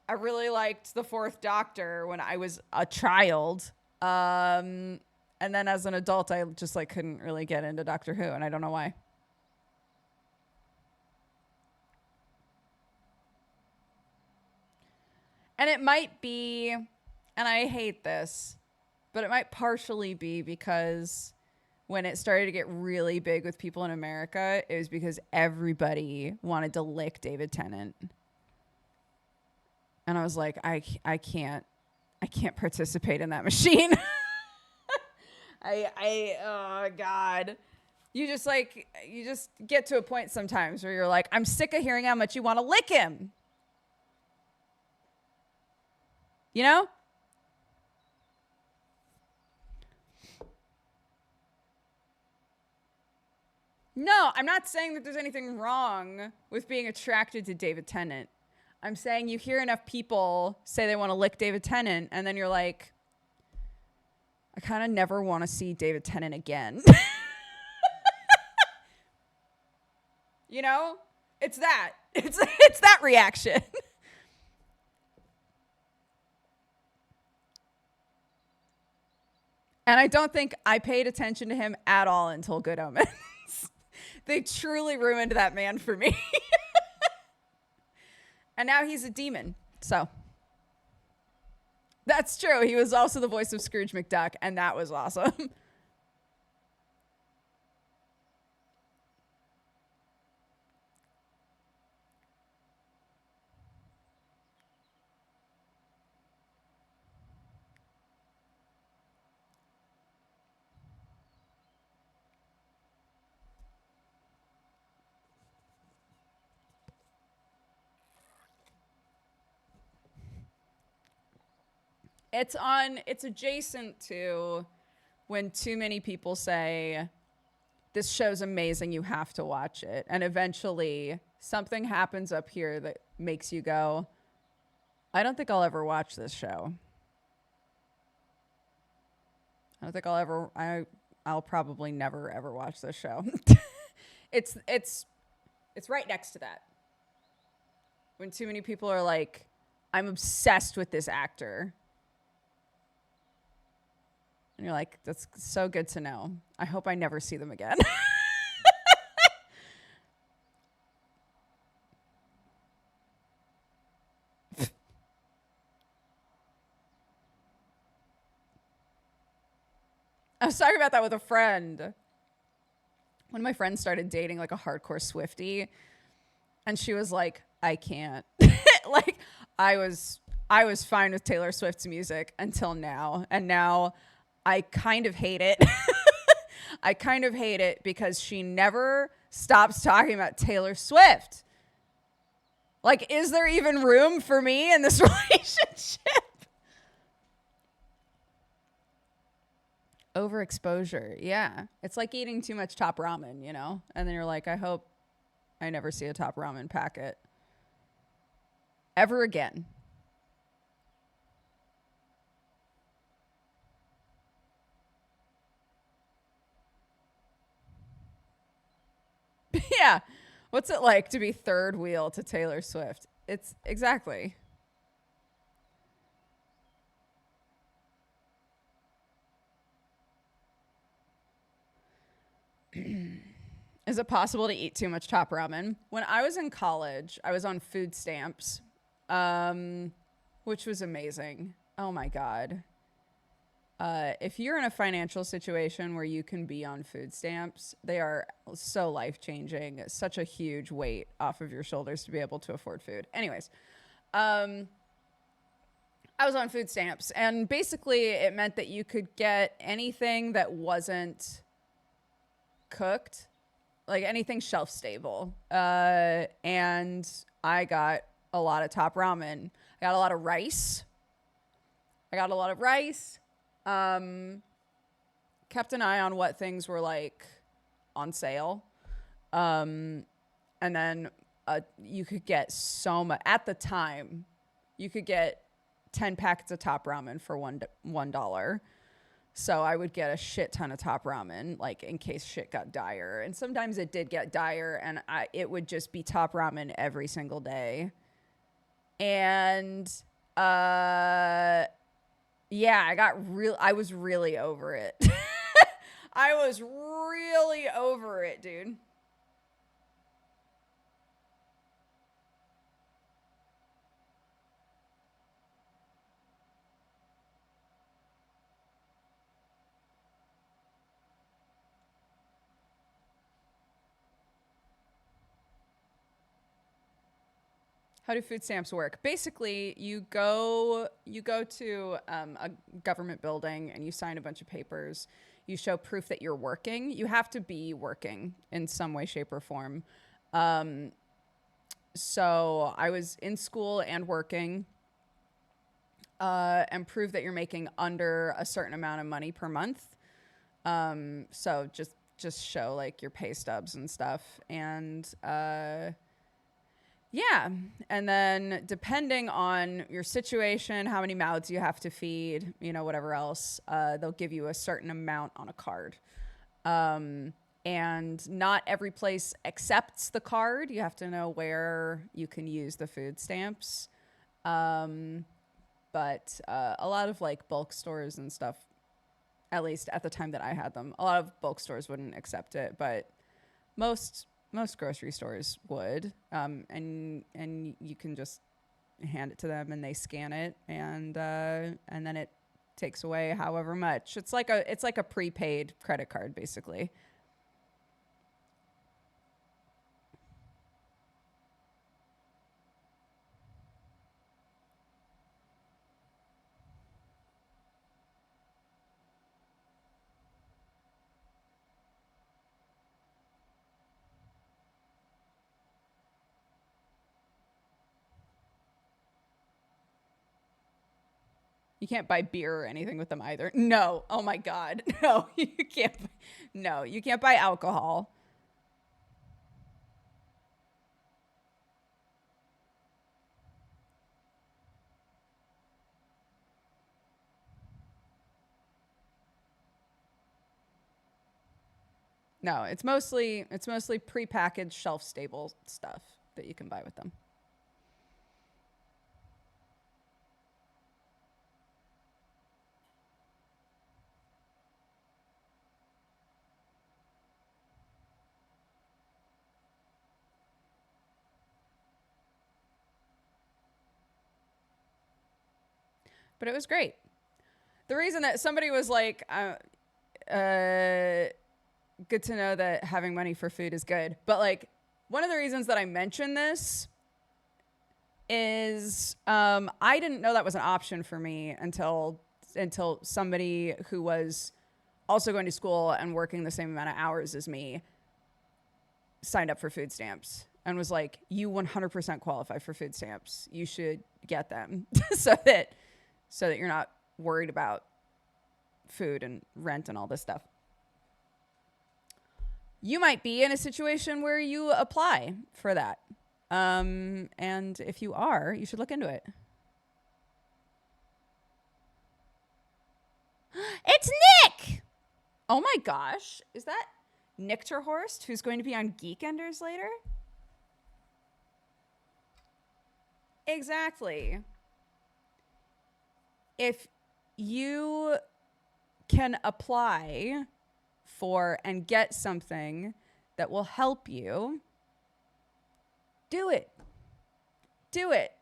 I really liked the Fourth Doctor when I was a child. And then as an adult, I just like couldn't really get into Doctor Who, and I don't know why. And it might be, and I hate this, but it might partially be because when it started to get really big with people in America, it was because everybody wanted to lick David Tennant. And I was like, I can't participate in that machine. Oh God. You just get to a point sometimes where you're like, I'm sick of hearing how much you want to lick him. You know? No, I'm not saying that there's anything wrong with being attracted to David Tennant. I'm saying you hear enough people say they want to lick David Tennant, and then you're like, I kind of never want to see David Tennant again. You know? It's that. It's that reaction. And I don't think I paid attention to him at all until Good Omens. They truly ruined that man for me. And now he's a demon. So that's true. He was also the voice of Scrooge McDuck, and that was awesome. It's adjacent to when too many people say, this show's amazing, you have to watch it. And eventually something happens up here that makes you go, I don't think I'll ever watch this show. I don't think I'll probably never ever watch this show. It's right next to that. When too many people are like, I'm obsessed with this actor. And you're like, that's so good to know. I hope I never see them again. I was talking about that with a friend. One of my friends started dating like a hardcore Swiftie, and she was like, I can't. Like, I was fine with Taylor Swift's music until now, and now I kind of hate it. I kind of hate it because she never stops talking about Taylor Swift. Like, is there even room for me in this relationship? Overexposure. Yeah. It's like eating too much Top Ramen, you know? And then you're like, I hope I never see a Top Ramen packet ever again. Yeah. What's it like to be third wheel to Taylor Swift? It's exactly. Is it possible to eat too much top ramen? When I was in college, I was on food stamps, which was amazing. Oh my God. If you're in a financial situation where you can be on food stamps, they are so life changing. Such a huge weight off of your shoulders to be able to afford food. Anyways, I was on food stamps, and basically it meant that you could get anything that wasn't cooked, like anything shelf stable. And I got a lot of top ramen. I got a lot of rice. Um, Kept an eye on what things were like on sale. And then you could get so much at the time. You could get 10 packets of top ramen for $1. So I would get a shit ton of top ramen, like in case shit got dire. And sometimes it did get dire, and it would just be top ramen every single day. And yeah, I was really over it. I was really over it, dude. How do food stamps work? Basically, you go to a government building and you sign a bunch of papers. You show proof that you're working. You have to be working in some way, shape, or form. Um, so I was in school and working, and prove that you're making under a certain amount of money per month. So just show like your pay stubs and stuff, and yeah. And then depending on your situation, how many mouths you have to feed, whatever else, they'll give you a certain amount on a card. And not every place accepts the card. You have to know where you can use the food stamps. But a lot of like bulk stores and stuff, at least at the time that I had them, a lot of bulk stores wouldn't accept it, but most grocery stores would, and you can just hand it to them and they scan it, and then it takes away however much. It's like a prepaid credit card basically. You can't buy beer or anything with them either. No. Oh my God. No, you can't. No, you can't buy alcohol. No, it's mostly prepackaged shelf stable stuff that you can buy with them. But it was great. The reason that somebody was like, good to know that having money for food is good. But like, one of the reasons that I mentioned this is I didn't know that was an option for me until somebody who was also going to school and working the same amount of hours as me signed up for food stamps and was like, you 100% qualify for food stamps. You should get them so that you're not worried about food and rent and all this stuff. You might be in a situation where you apply for that. And if you are, you should look into it. It's Nick! Oh my gosh. Is that Nick Terhorst, who's going to be on Geekenders later? Exactly. If you can apply for and get something that will help you, do it. Do it.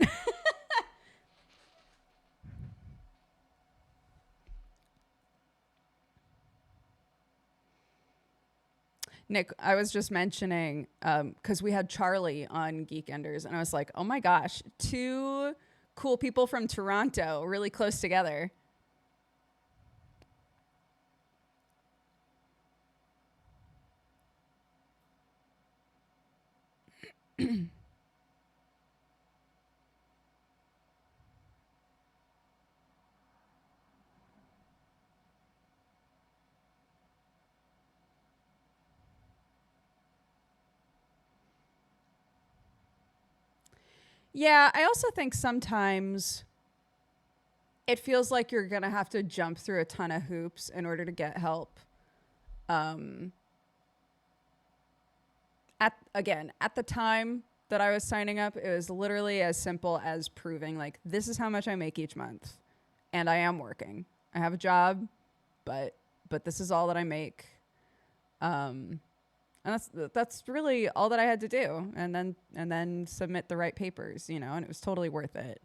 Nick, I was just mentioning, because we had Charlie on Geekenders, and I was like, oh my gosh, two cool people from Toronto, really close together. Yeah, I also think sometimes it feels like you're going to have to jump through a ton of hoops in order to get help. Um, at the time that I was signing up, it was literally as simple as proving like this is how much I make each month, and I am working. I have a job, but this is all that I make. And that's really all that I had to do, and then submit the right papers, and it was totally worth it.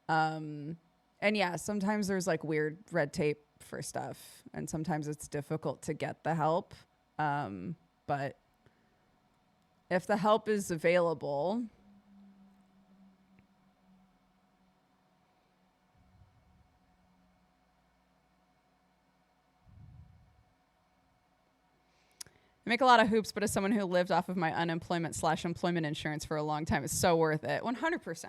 And yeah, sometimes there's like weird red tape for stuff, and sometimes it's difficult to get the help. But if the help is available, I make a lot of hoops, but as someone who lived off of my unemployment/employment insurance for a long time, it's so worth it. 100%.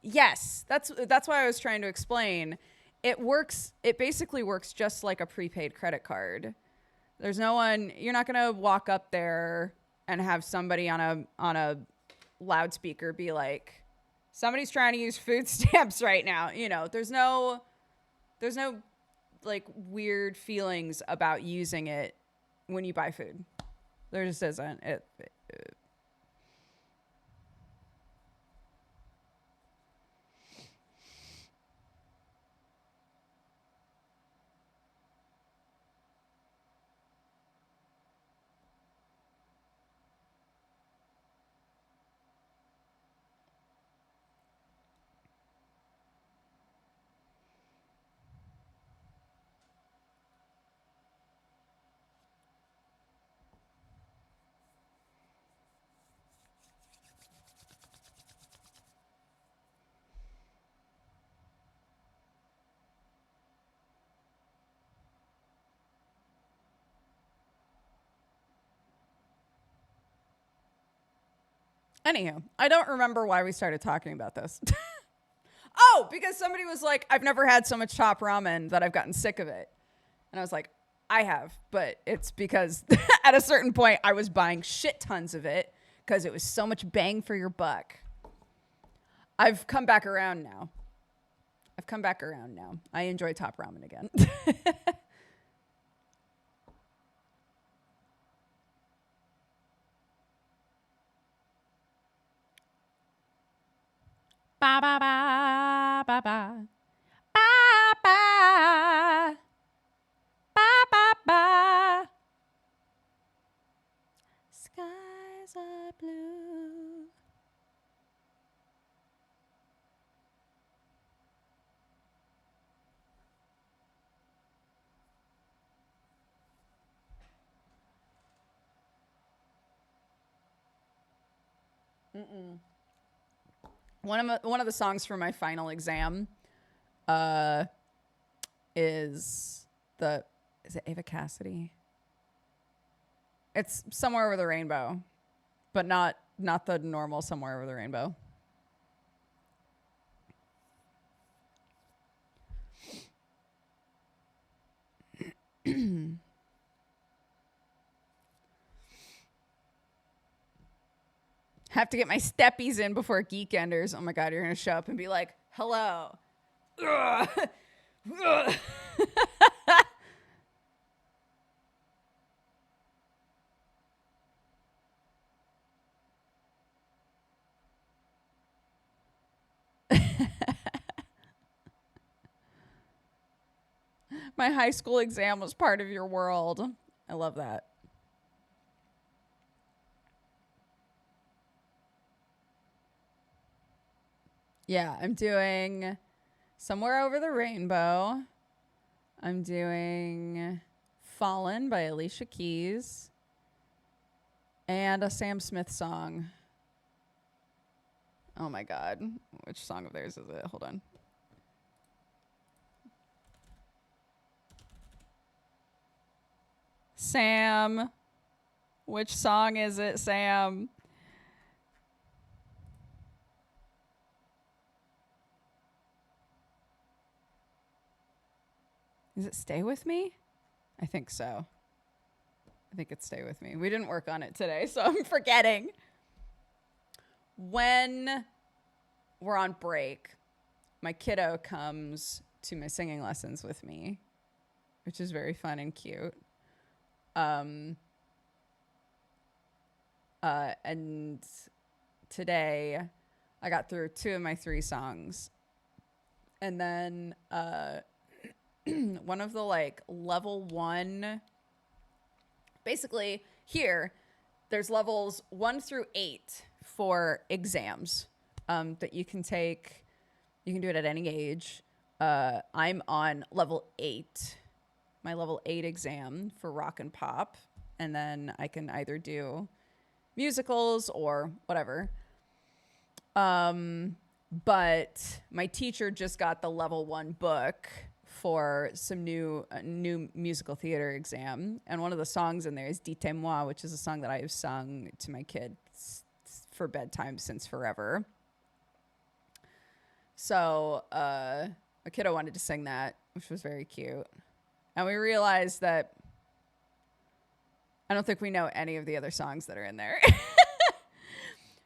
Yes, that's why I was trying to explain. It works. It basically works just like a prepaid credit card. There's no one. You're not gonna walk up there and have somebody on a loudspeaker be like, somebody's trying to use food stamps right now. There's no like weird feelings about using it when you buy food. There just isn't. Anywho, I don't remember why we started talking about this. Oh, because somebody was like, I've never had so much top ramen that I've gotten sick of it. And I was like, I have, but it's because at a certain point I was buying shit tons of it because it was so much bang for your buck. I've come back around now. I enjoy top ramen again. Ba ba ba ba ba ba ba ba ba ba. Skies are blue. Mm-mm. One of the songs for my final exam uh is it Ava Cassidy? It's Somewhere Over the Rainbow, but not the normal Somewhere Over the Rainbow. Have to get my steppies in before Geekenders. Oh my god, you're gonna show up and be like, hello. Ugh. Ugh. My high school exam was part of your world. I love that. Yeah, I'm doing Somewhere Over the Rainbow. I'm doing Fallen by Alicia Keys. And a Sam Smith song. Oh my God. Which song of theirs is it? Hold on. Sam. Which song is it, Sam? Is it Stay With Me? I think so. I think it's Stay With Me. We didn't work on it today, so I'm forgetting. When we're on break, my kiddo comes to my singing lessons with me, which is very fun and cute. And today I got through 2 of my 3 songs. And then one of the like level 1, basically here, there's levels 1 through 8 for exams that you can take. You can do it at any age. I'm on level 8, my level 8 exam for rock and pop. And then I can either do musicals or whatever. But my teacher just got the level 1 book for some new musical theater exam. And one of the songs in there is Dites-moi, which is a song that I have sung to my kids for bedtime since forever. So a kiddo wanted to sing that, which was very cute. And we realized that I don't think we know any of the other songs that are in there.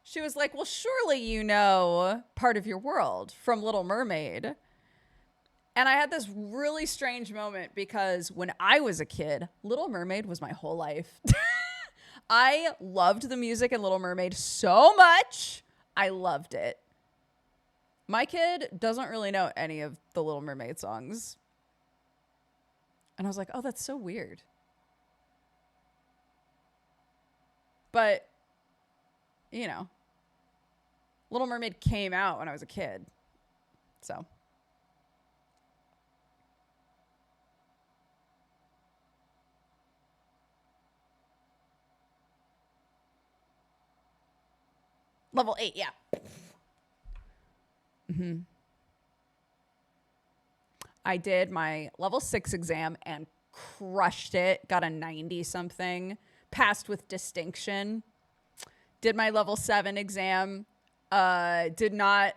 She was like, well, surely you know Part of Your World from Little Mermaid. And I had this really strange moment because when I was a kid, Little Mermaid was my whole life. I loved the music in Little Mermaid so much. I loved it. My kid doesn't really know any of the Little Mermaid songs. And I was like, oh, that's so weird. But, you know, Little Mermaid came out when I was a kid. So. Level 8, yeah. Mm-hmm. I did my level 6 exam and crushed it. Got a 90 something. Passed with distinction. Did my level 7 exam. Did not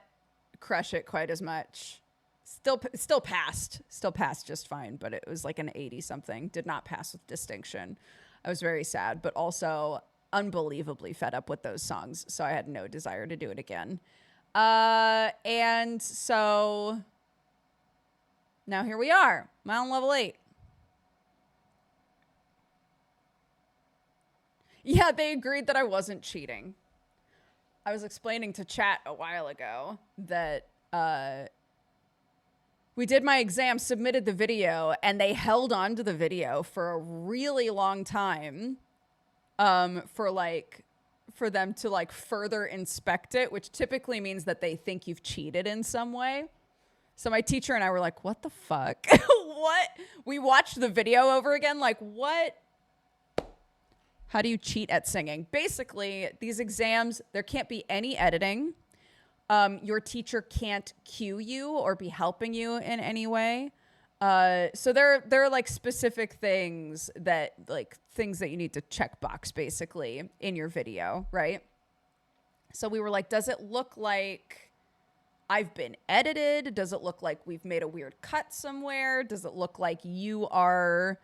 crush it quite as much. Still passed. Still passed just fine, but it was like an 80 something. Did not pass with distinction. I was very sad, but also unbelievably fed up with those songs. So I had no desire to do it again. And so now here we are. I'm on level 8. Yeah, they agreed that I wasn't cheating. I was explaining to chat a while ago that we did my exam, submitted the video, and they held on to the video for a really long time for them to like further inspect it, which typically means that they think you've cheated in some way. So my teacher and I were like, what the fuck? What? We watched the video over again. Like, what? How do you cheat at singing? Basically, these exams, there can't be any editing. Your teacher can't cue you or be helping you in any way. So there are like specific things that you need to check box basically in your video, right? So we were like, does it look like I've been edited? Does it look like we've made a weird cut somewhere? Does it look like you are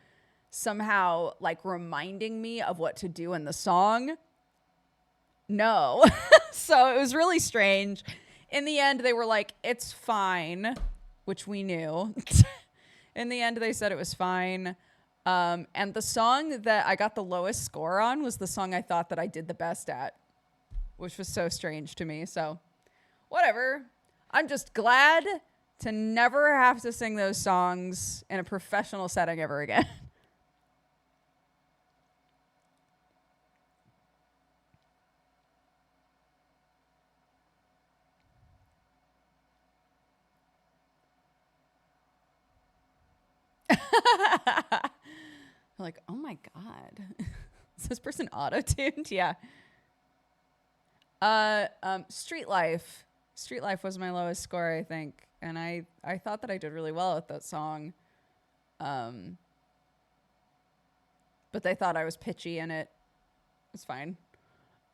somehow like reminding me of what to do in the song? No. So it was really strange. In the end, they were like, it's fine, which we knew. In the end, they said it was fine. And the song that I got the lowest score on was the song I thought that I did the best at, which was so strange to me. So whatever. I'm just glad to never have to sing those songs in a professional setting ever again. Like, oh my God. Is this person auto-tuned? Yeah. Street Life. Street Life was my lowest score, I think. And I thought that I did really well with that song. But they thought I was pitchy in it. It's fine.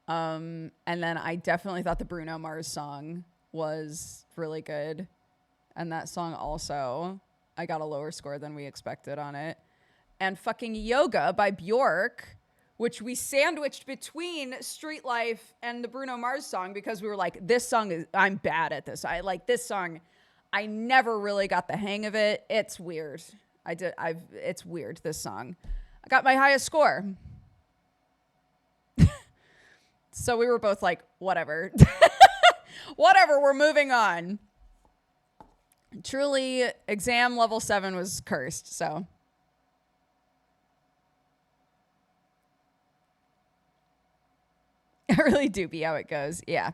And then I definitely thought the Bruno Mars song was really good. And that song also, I got a lower score than we expected on it. And fucking Yoga by Bjork, which we sandwiched between Street Life and the Bruno Mars song because we were like, this song is, I'm bad at this. I like this song. I never really got the hang of it. It's weird. It's weird, this song. I got my highest score. So we were both like, whatever. Whatever, we're moving on. Truly, exam level 7 was cursed, so. I really do be how it goes. Yeah.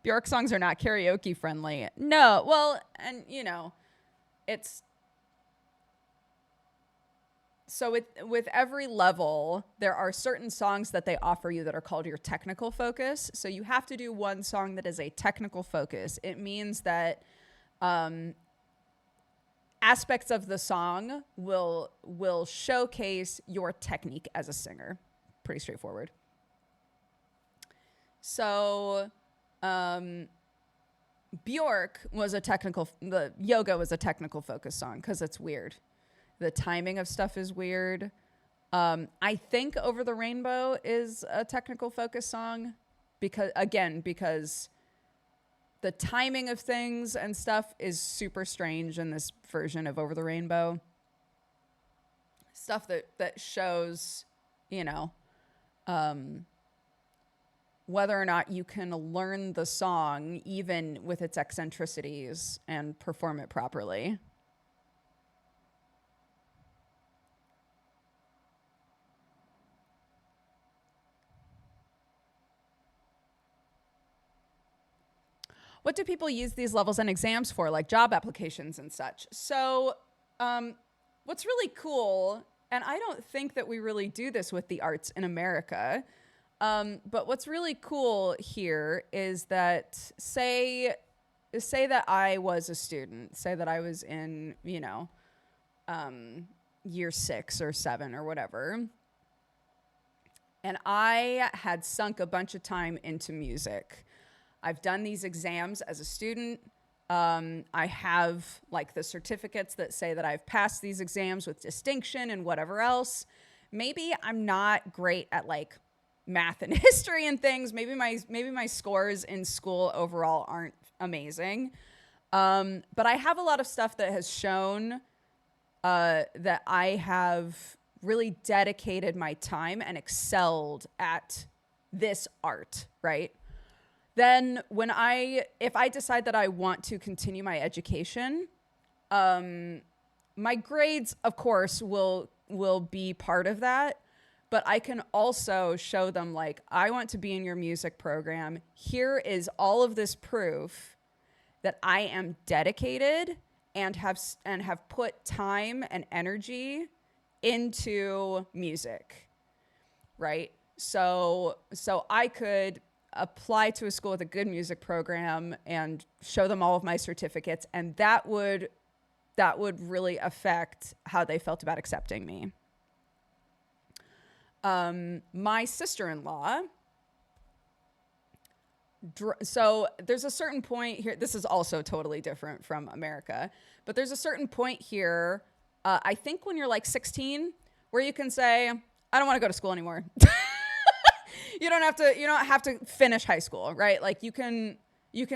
Bjork songs are not karaoke friendly. No. Well, and you know, it's so with every level, there are certain songs that they offer you that are called your technical focus. So you have to do one song that is a technical focus. It means that aspects of the song will showcase your technique as a singer. Pretty straightforward. So, Bjork was the Yoga was a technical focus song because it's weird. The timing of stuff is weird. I think Over the Rainbow is a technical focus song because the timing of things and stuff is super strange in this version of Over the Rainbow. Stuff that shows, you know, whether or not you can learn the song, even with its eccentricities, and perform it properly. What do people use these levels and exams for, like job applications and such? So what's really cool, and I don't think that we really do this with the arts in America, but what's really cool here is that say that I was a student, say that I was in, you know, year 6 or 7 or whatever, and I had sunk a bunch of time into music. I've done these exams as a student. I have like the certificates that say that I've passed these exams with distinction and whatever else. Maybe I'm not great at like math and history and things. Maybe my scores in school overall aren't amazing. But I have a lot of stuff that has shown that I have really dedicated my time and excelled at this art, right? Then if I decide that I want to continue my education, my grades, of course, will be part of that. But I can also show them, like, I want to be in your music program. Here is all of this proof that I am dedicated and have put time and energy into music, right? So I could apply to a school with a good music program and show them all of my certificates, and that would really affect how they felt about accepting me. My sister-in-law, so there's a certain point here, this is also totally different from America, but there's a certain point here, I think when you're like 16, where you can say, I don't want to go to school anymore. You don't have to finish high school, right? Like you can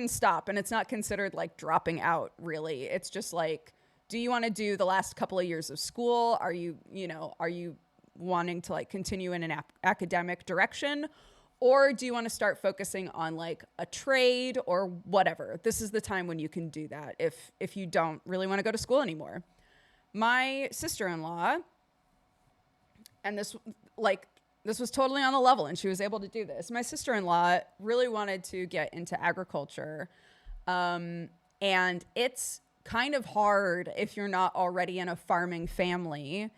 stop, and it's not considered like dropping out, really. It's just like, do you want to do the last couple of years of school? Are you wanting to like continue in an academic direction, Or do you want to start focusing on like a trade or whatever? This is the time when you can do that if you don't really want to go to school anymore. My sister-in-law, and this was totally on the level and she was able to do this. My sister-in-law really wanted to get into agriculture. And it's kind of hard if you're not already in a farming family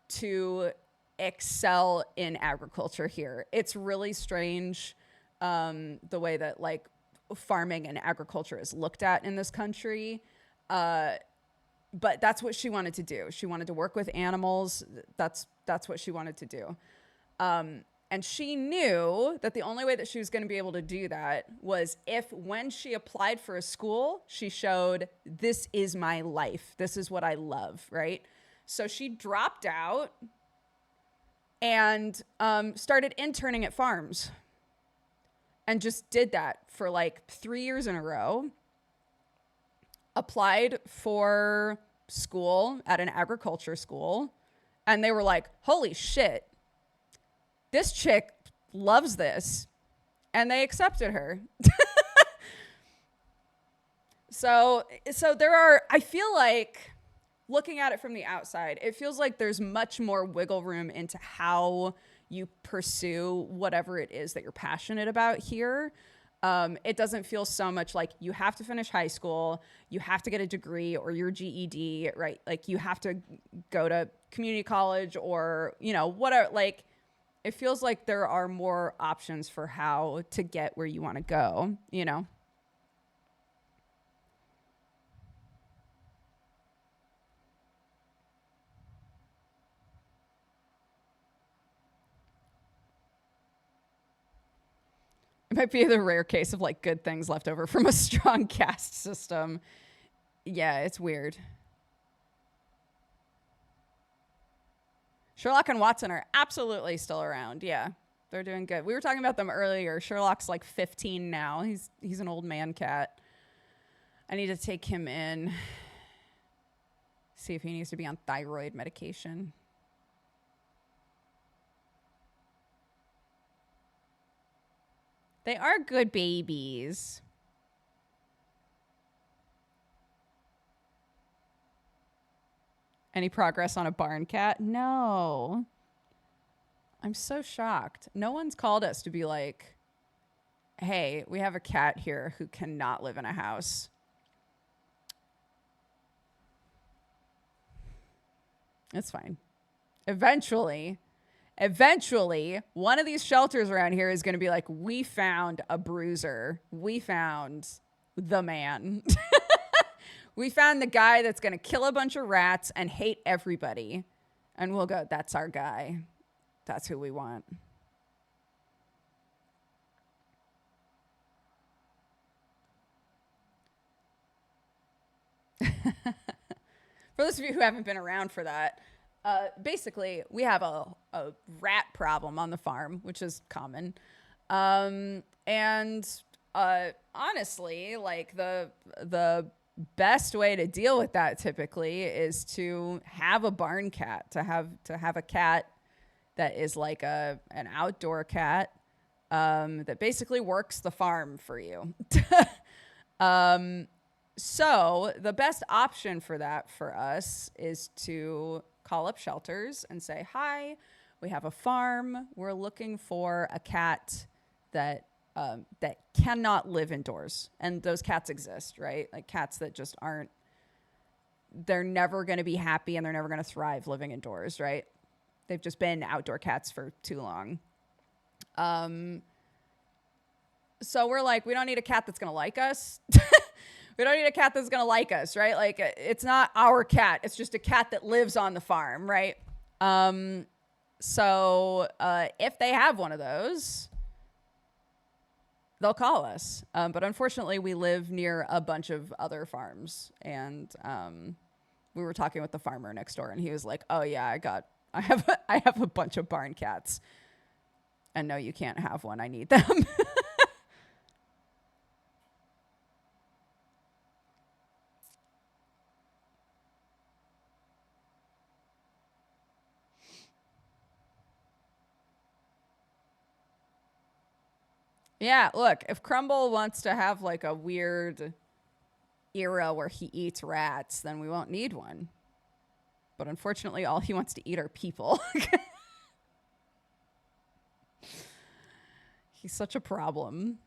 to excel in agriculture here. It's really strange the way that like farming and agriculture is looked at in this country. But that's what she wanted to do. She wanted to work with animals. That's what she wanted to do. And she knew that the only way that she was going to be able to do that was if when she applied for a school, she showed, this is my life. This is what I love, right? So she dropped out and started interning at farms and just did that for like 3 years in a row. Applied for school at an agriculture school. And they were like, holy shit, this chick loves this. And they accepted her. So there are, I feel like, looking at it from the outside, it feels like there's much more wiggle room into how you pursue whatever it is that you're passionate about here. It doesn't feel so much like you have to finish high school, you have to get a degree or your GED, right? Like you have to go to community college or, you know, whatever. Like it feels like there are more options for how to get where you want to go, you know? It might be the rare case of like good things left over from a strong caste system. Yeah, it's weird. Sherlock and Watson are absolutely still around. Yeah, they're doing good. We were talking about them earlier. Sherlock's like 15 now. He's an old man cat. I need to take him in. See if he needs to be on thyroid medication. They are good babies. Any progress on a barn cat? No. I'm so shocked. No one's called us to be like, hey, we have a cat here who cannot live in a house. It's fine. Eventually, one of these shelters around here is going to be like, we found a bruiser. We found the man. We found the guy that's going to kill a bunch of rats and hate everybody. And we'll go, that's our guy. That's who we want. For those of you who haven't been around for that, basically, we have a rat problem on the farm, which is common. And honestly, like the best way to deal with that typically is to have a barn cat, to have a cat that is like an outdoor cat that basically works the farm for you. So the best option for that for us is to call up shelters and say, hi, we have a farm. We're looking for a cat that that cannot live indoors. And those cats exist, right? Like cats that just aren't, they're never going to be happy and they're never going to thrive living indoors, right? They've just been outdoor cats for too long. So we're like, we don't need a cat that's going to like us. We don't need a cat that's going to like us, right? Like it's not our cat. It's just a cat that lives on the farm, right? So if they have one of those, they'll call us. But unfortunately, we live near a bunch of other farms. And we were talking with the farmer next door, and he was like, oh, yeah, I have a bunch of barn cats. And no, you can't have one. I need them. Yeah, look, if Crumble wants to have like a weird era where he eats rats, then we won't need one. But unfortunately, all he wants to eat are people. He's such a problem.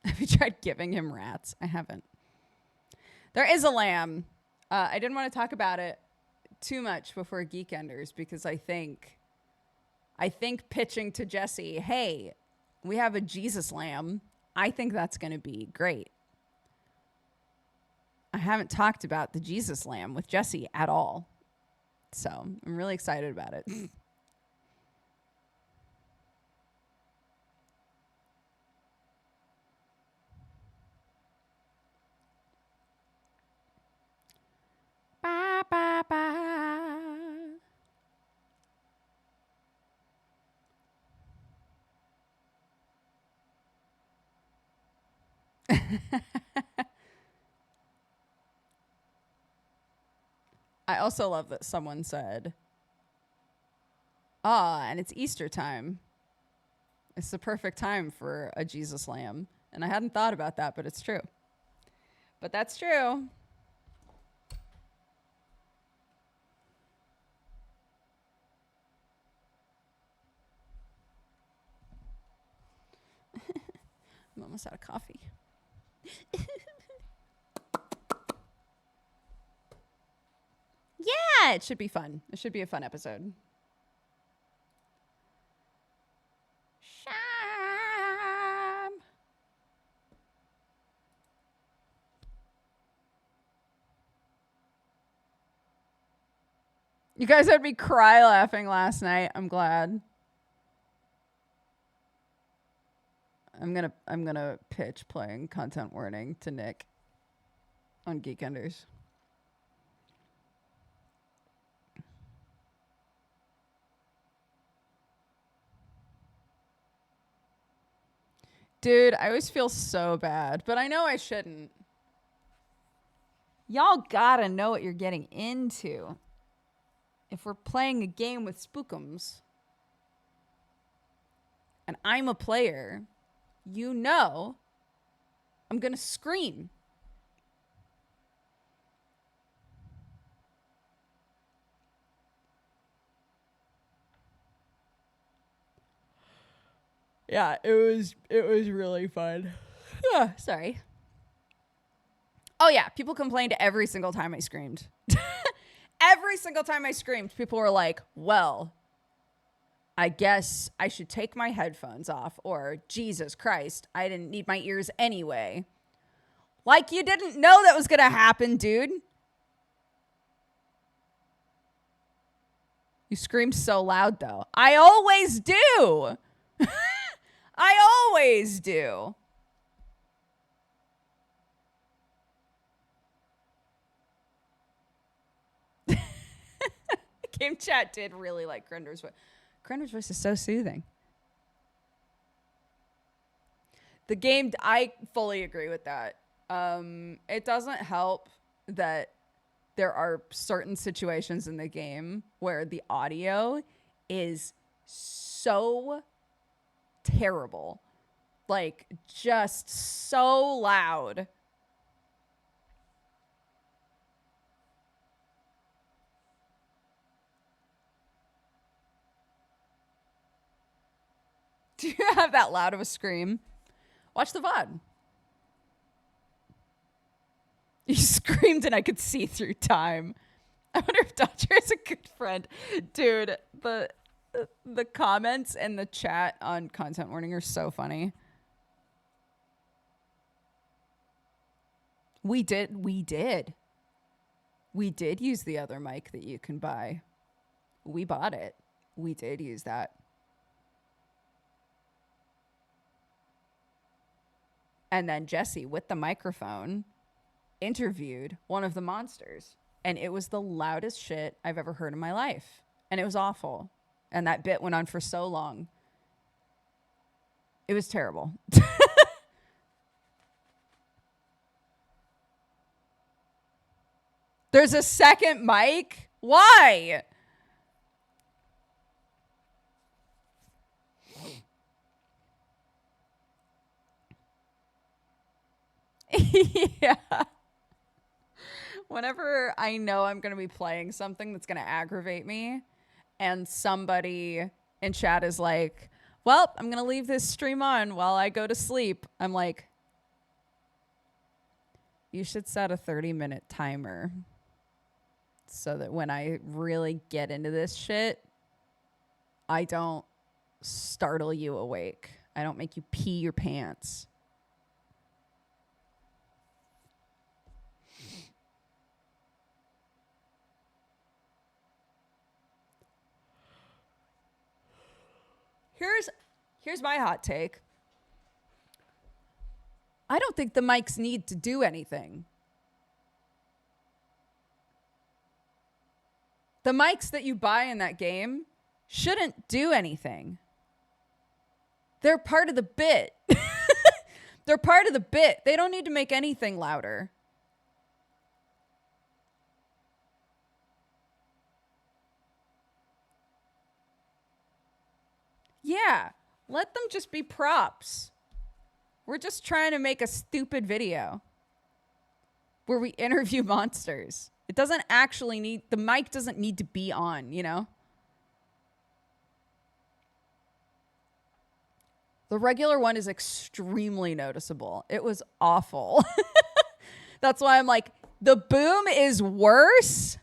Have you tried giving him rats? I haven't. There is a lamb. I didn't want to talk about it too much before Geekenders because I think pitching to Jesse, hey, we have a Jesus lamb. I think that's going to be great. I haven't talked about the Jesus lamb with Jesse at all. So I'm really excited about it. Ba, ba, ba. I also love that someone said, and it's Easter time. It's the perfect time for a Jesus lamb. And I hadn't thought about that, but it's true. But that's true. I'm almost out of coffee. Yeah, it should be fun. It should be a fun episode. Sham. You guys had me cry laughing last night. I'm glad. I'm gonna pitch playing content warning to Nick on Geekenders. Dude, I always feel so bad, but I know I shouldn't. Y'all gotta know what you're getting into. If we're playing a game with spookums, and I'm a player, you know I'm gonna scream. Yeah, it was really fun. Sorry. Oh yeah, people complained every single time I screamed. Every single time I screamed, people were like, well, I guess I should take my headphones off, or Jesus Christ, I didn't need my ears anyway. Like you didn't know that was going to happen, dude. You screamed so loud, though. I always do. I always do. Game chat did really like Grinder's voice. Grinder's voice is so soothing. The game, I fully agree with that. It doesn't help that there are certain situations in the game where the audio is so terrible. Like, just so loud. Do you have that loud of a scream? Watch the VOD. You screamed and I could see through time. I wonder if Dodger is a good friend. Dude, the comments and the chat on content warning are so funny. We did use the other mic that you can buy. We bought it. We did use that. And then Jesse with the microphone interviewed one of the monsters, and it was the loudest shit I've ever heard in my life. And it was awful. And that bit went on for so long. It was terrible. There's a second mic? Why? Yeah. Whenever I know I'm going to be playing something that's going to aggravate me, and somebody in chat is like, well, I'm going to leave this stream on while I go to sleep, I'm like, you should set a 30-minute timer so that when I really get into this shit, I don't startle you awake. I don't make you pee your pants. Here's my hot take. I don't think the mics need to do anything. The mics that you buy in that game shouldn't do anything. They're part of the bit. They're part of the bit. They don't need to make anything louder. Yeah, let them just be props. We're just trying to make a stupid video where we interview monsters. It doesn't actually need, the mic doesn't need to be on, you know? The regular one is extremely noticeable. It was awful. That's why I'm like, the boom is worse.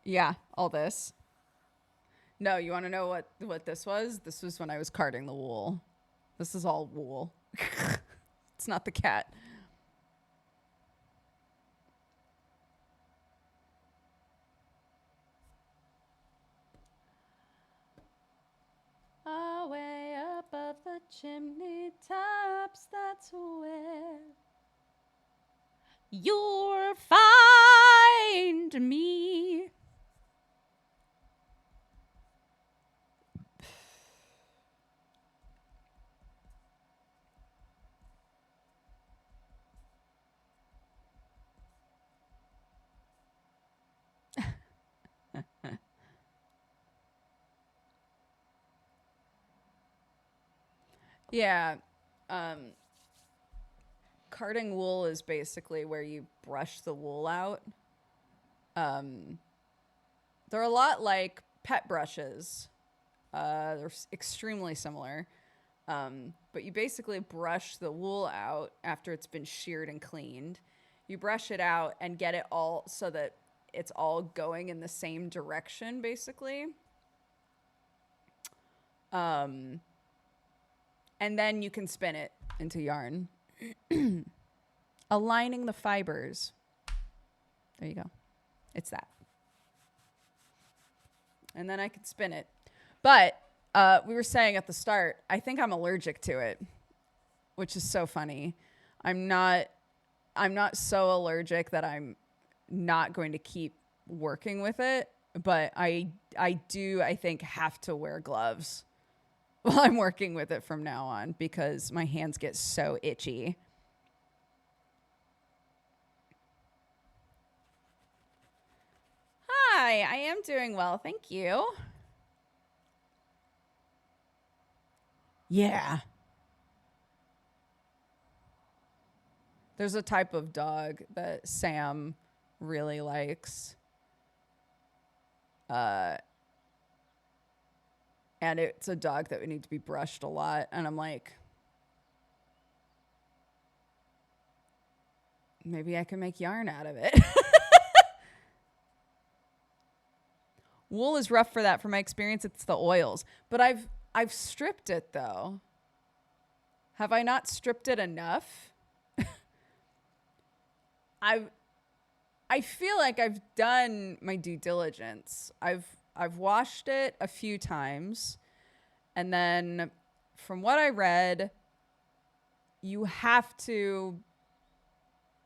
Yeah, all this. No, you want to know what this was? This was when I was carding the wool. This is all wool. It's not the cat. Way up of the chimney tops, that's where you'll find me. Yeah. Carding wool is basically where you brush the wool out. They're a lot like pet brushes. They're extremely similar. But you basically brush the wool out after it's been sheared and cleaned. You brush it out and get it all so that it's all going in the same direction, basically. And then you can spin it into yarn. Aligning the fibers. There you go. It's that. And then I could spin it. But we were saying at the start, I think I'm allergic to it, which is so funny. I'm not so allergic that I'm not going to keep working with it, but I do, I think, have to wear gloves while I'm working with it from now on because my hands get so itchy. Hi, I am doing well. Thank you. Yeah. There's a type of dog that Sam really likes. And it's a dog that would need to be brushed a lot. And I'm like, maybe I can make yarn out of it. Wool is rough for that. From my experience, it's the oils. But I've stripped it, though. Have I not stripped it enough? I feel like I've done my due diligence. I've washed it a few times, and then from what I read, you have to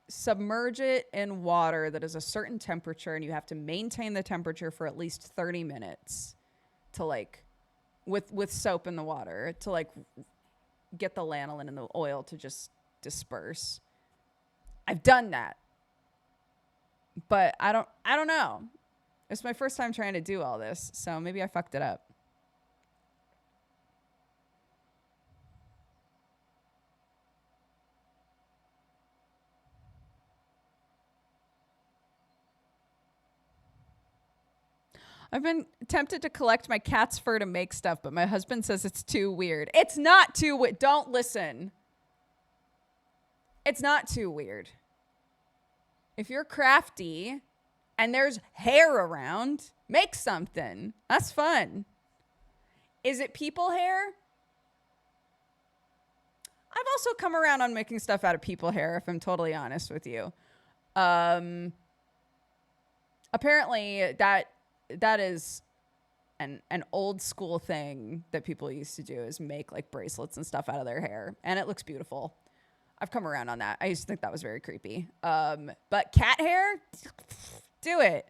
submerge it in water that is a certain temperature, and you have to maintain the temperature for at least 30 minutes to like with soap in the water to like get the lanolin and the oil to just disperse. I've done that. But I don't know. It's my first time trying to do all this, so maybe I fucked it up. I've been tempted to collect my cat's fur to make stuff, but my husband says it's too weird. It's not too weird. Don't listen. It's not too weird. If you're crafty and there's hair around, make something. That's fun. Is it people hair? I've also come around on making stuff out of people hair, if I'm totally honest with you. Apparently that is an old school thing that people used to do, is make like bracelets and stuff out of their hair, and it looks beautiful. I've come around on that. I used to think that was very creepy. But cat hair, do it.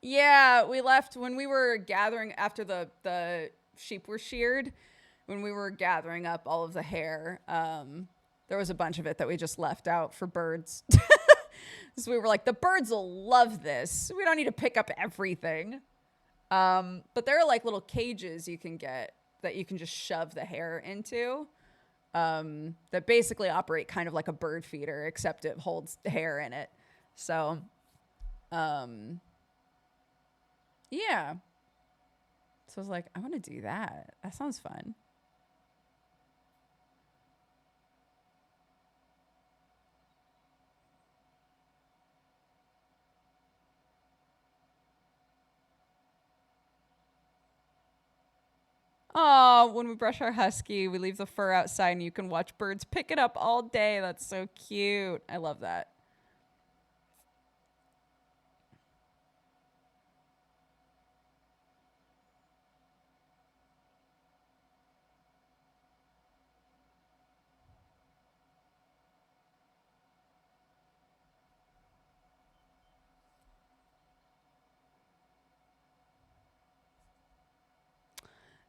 Yeah, we left when we were gathering after the sheep were sheared. When we were gathering up all of the hair, there was a bunch of it that we just left out for birds. So we were like, the birds will love this. We don't need to pick up everything. But there are like little cages you can get that you can just shove the hair into, that basically operate kind of like a bird feeder, except it holds hair in it. So, yeah. So I was like, I want to do that. That sounds fun. Oh, when we brush our husky, we leave the fur outside and you can watch birds pick it up all day. That's so cute. I love that.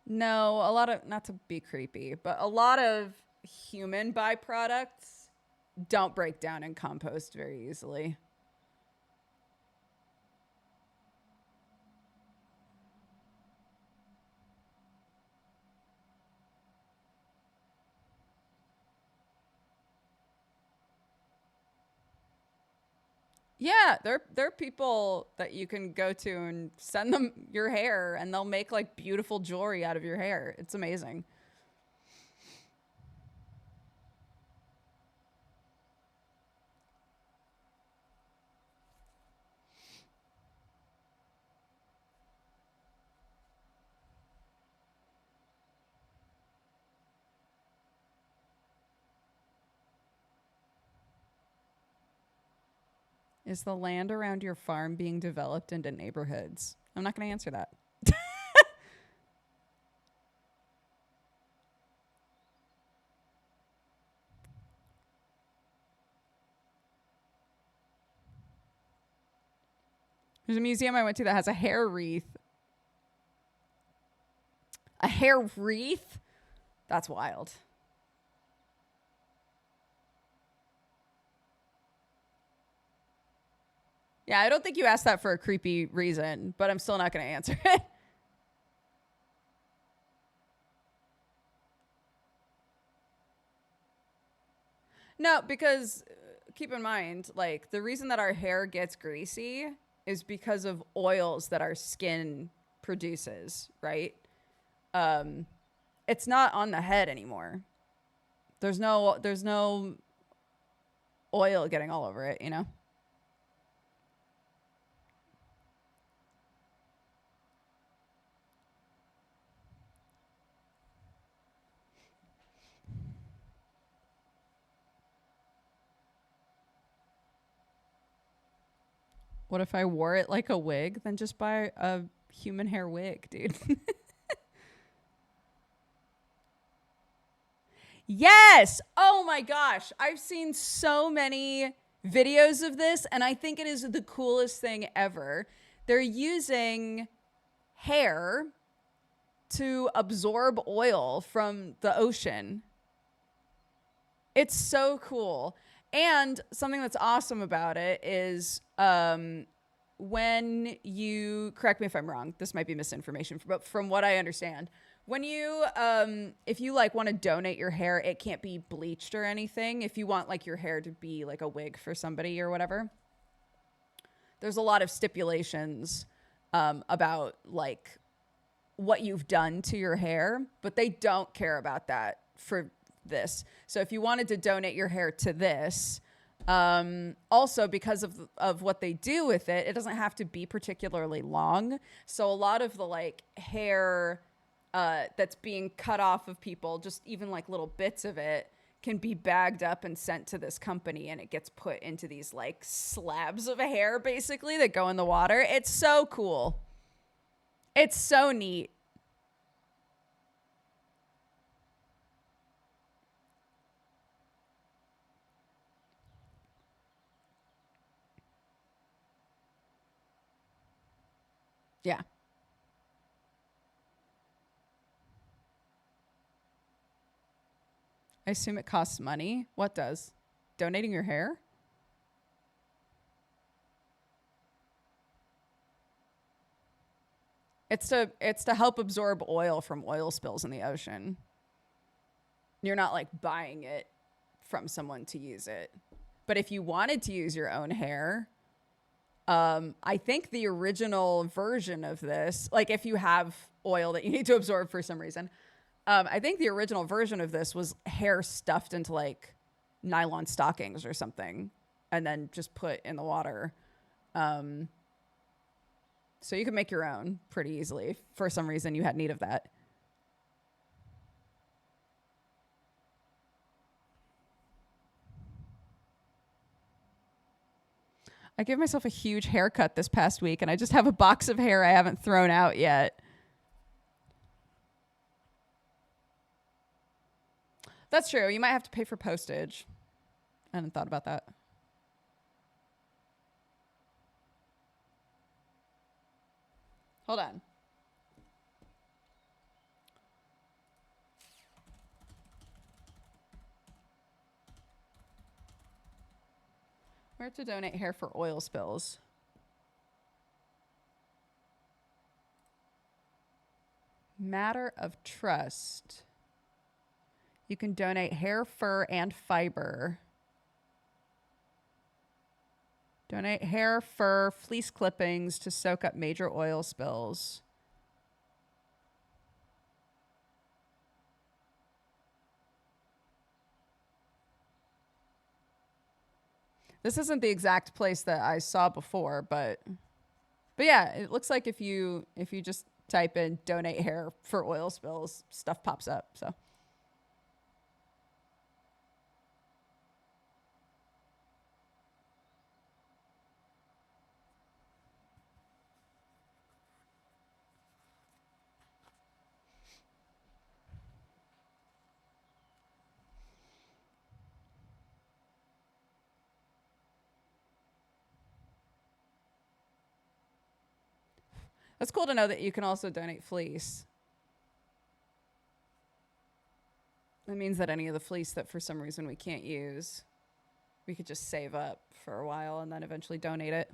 No, a lot of, not to be creepy, but a lot of human byproducts don't break down in compost very easily. Yeah, there are people that you can go to and send them your hair and they'll make like beautiful jewelry out of your hair. It's amazing. Is the land around your farm being developed into neighborhoods? I'm not going to answer that. There's a museum I went to that has a hair wreath. A hair wreath? That's wild. Yeah, I don't think you asked that for a creepy reason, but I'm still not going to answer it. No, because keep in mind, like the reason that our hair gets greasy is because of oils that our skin produces, right? Um, it's not on the head anymore. There's no oil getting all over it, you know? What if I wore it like a wig? Then just buy a human hair wig, dude. Yes. Oh my gosh. I've seen so many videos of this, and I think it is the coolest thing ever. They're using hair to absorb oil from the ocean. It's so cool. And something that's awesome about it is when you, correct me if I'm wrong, this might be misinformation, but from what I understand, when you if you like want to donate your hair, it can't be bleached or anything. If you want like your hair to be like a wig for somebody or whatever, there's a lot of stipulations about like what you've done to your hair, but they don't care about that for this. So if you wanted to donate your hair to this, also because of what they do with it, it doesn't have to be particularly long. So a lot of the like hair that's being cut off of people, just even like little bits of it, can be bagged up and sent to this company, and it gets put into these like slabs of hair basically that go in the water. It's so cool. It's so neat. Yeah. I assume it costs money. What does? Donating your hair? It's to help absorb oil from oil spills in the ocean. You're not like buying it from someone to use it. But if you wanted to use your own hair, I think the original version of this, like if you have oil that you need to absorb for some reason, I think the original version of this was hair stuffed into like nylon stockings or something and then just put in the water. So you can make your own pretty easily if for some reason you had need of that. I gave myself a huge haircut this past week, and I just have a box of hair I haven't thrown out yet. That's true. You might have to pay for postage. I hadn't thought about that. Hold on. Where to donate hair for oil spills? Matter of trust. You can donate hair, fur, and fiber. Donate hair, fur, fleece clippings to soak up major oil spills. This isn't the exact place that I saw before, but yeah, it looks like if you just type in donate hair for oil spills, stuff pops up. So that's cool to know that you can also donate fleece. That means that any of the fleece that for some reason we can't use, we could just save up for a while and then eventually donate it.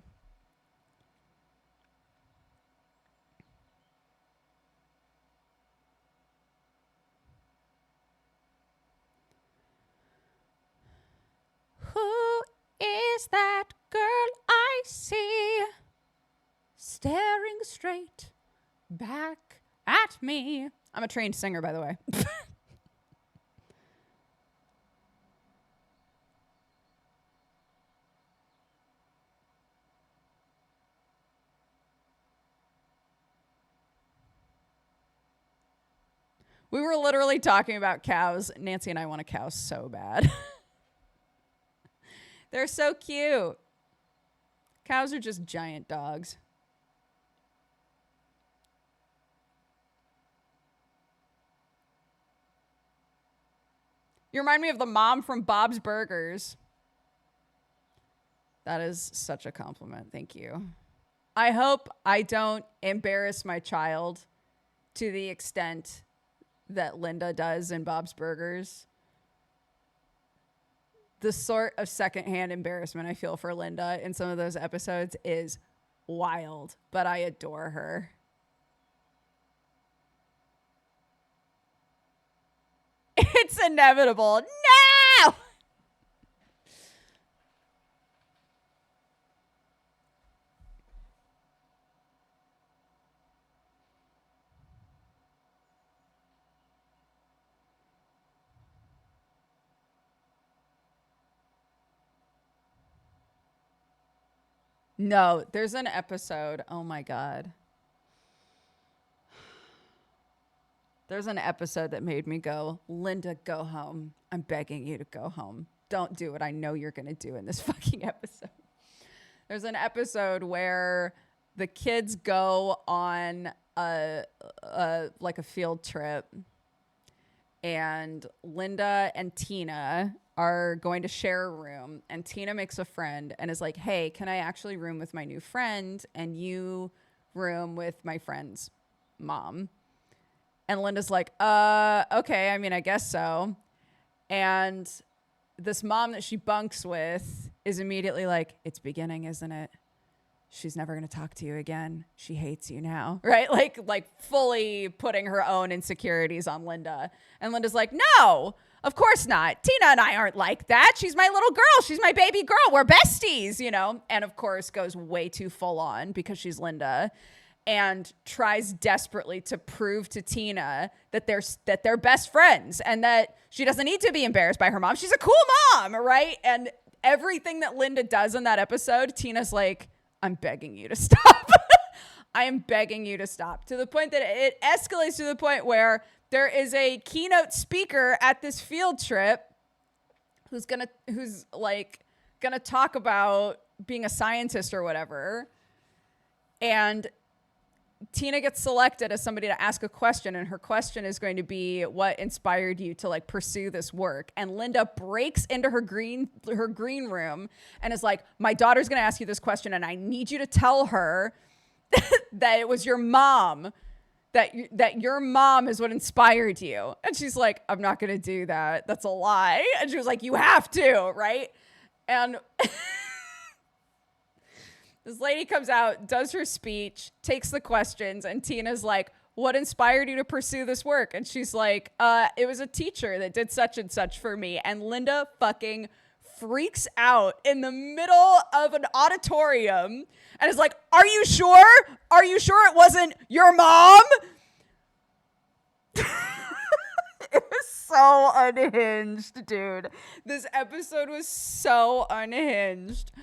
Who is that girl I see staring straight back at me? I'm a trained singer, by the way. We were literally talking about cows. Nancy and I want a cow so bad. They're so cute. Cows are just giant dogs. You remind me of the mom from Bob's Burgers. That is such a compliment. Thank you. I hope I don't embarrass my child to the extent that Linda does in Bob's Burgers. The sort of secondhand embarrassment I feel for Linda in some of those episodes is wild, but I adore her. It's inevitable. No! No, there's an episode. Oh my God. There's an episode that made me go, Linda, go home. I'm begging you to go home. Don't do what I know you're going to do in this fucking episode. There's an episode where the kids go on a field trip, and Linda and Tina are going to share a room, and Tina makes a friend and is like, hey, can I actually room with my new friend and you room with my friend's mom? And Linda's like, okay, I mean, I guess so. And this mom that she bunks with is immediately like, it's beginning, isn't it? She's never going to talk to you again. She hates you now, right? Like fully putting her own insecurities on Linda. And Linda's like, no, of course not. Tina and I aren't like that. She's my little girl. She's my baby girl. We're besties, you know? And of course goes way too full on because she's Linda, and tries desperately to prove to Tina that they're best friends and that she doesn't need to be embarrassed by her mom. She's a cool mom, right? And everything that Linda does in that episode, Tina's like, I'm begging you to stop. I am begging you to stop. To the point that it escalates to the point where there is a keynote speaker at this field trip who's gonna talk about being a scientist or whatever. And Tina gets selected as somebody to ask a question, and her question is going to be, what inspired you to like pursue this work? And Linda breaks into her green room and is like, my daughter's going to ask you this question, and I need you to tell her that it was your mom, that your mom is what inspired you. And she's like, I'm not going to do that. That's a lie. And she was like, you have to, right? And this lady comes out, does her speech, takes the questions, and Tina's like, what inspired you to pursue this work? And she's like, it was a teacher that did such and such for me. And Linda fucking freaks out in the middle of an auditorium and is like, are you sure? Are you sure it wasn't your mom? It was so unhinged, dude. This episode was so unhinged.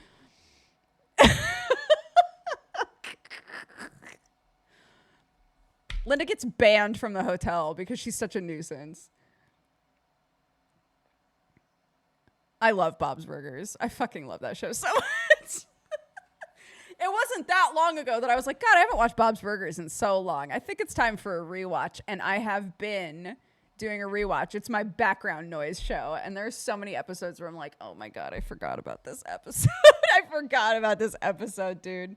Linda gets banned from the hotel because she's such a nuisance. I love Bob's Burgers. I fucking love that show so much. It wasn't that long ago that I was like, God, I haven't watched Bob's Burgers in so long. I think it's time for a rewatch. And I have been doing a rewatch. It's my background noise show. And there's so many episodes where I'm like, oh my God, I forgot about this episode. I forgot about this episode, dude.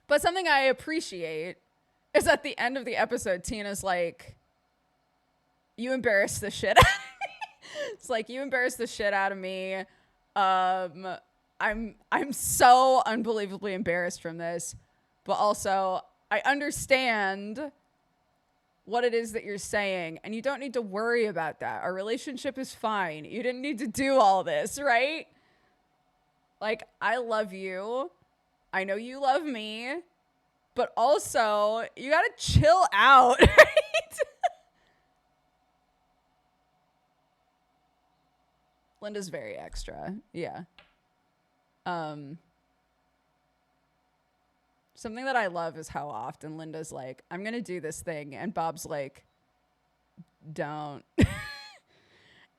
But something I appreciate is at the end of the episode, Tina's like, you embarrassed the shit out of me. It's like, you embarrassed the shit out of me. I'm so unbelievably embarrassed from this. But also, I understand what it is that you're saying, and you don't need to worry about that. Our relationship is fine. You didn't need to do all this, right? Like, I love you. I know you love me, but also you gotta chill out, right? Linda's very extra. Yeah. Something that I love is how often Linda's like, I'm going to do this thing. And Bob's like, don't.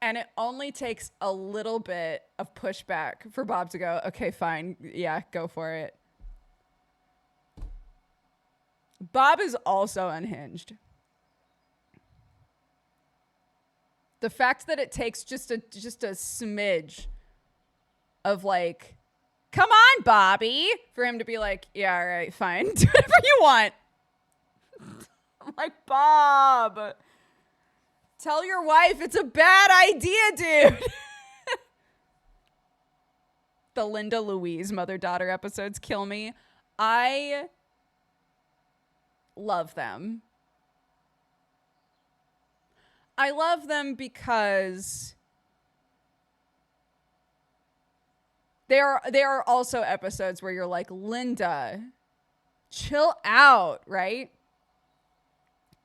And it only takes a little bit of pushback for Bob to go, okay, fine. Yeah, go for it. Bob is also unhinged. The fact that it takes just a smidge of like, come on, Bobby, for him to be like, yeah, all right, fine. Do whatever you want. I'm like, Bob, tell your wife it's a bad idea, dude. The Linda Louise mother-daughter episodes kill me. I love them. I love them because there are also episodes where you're like, Linda, chill out, right?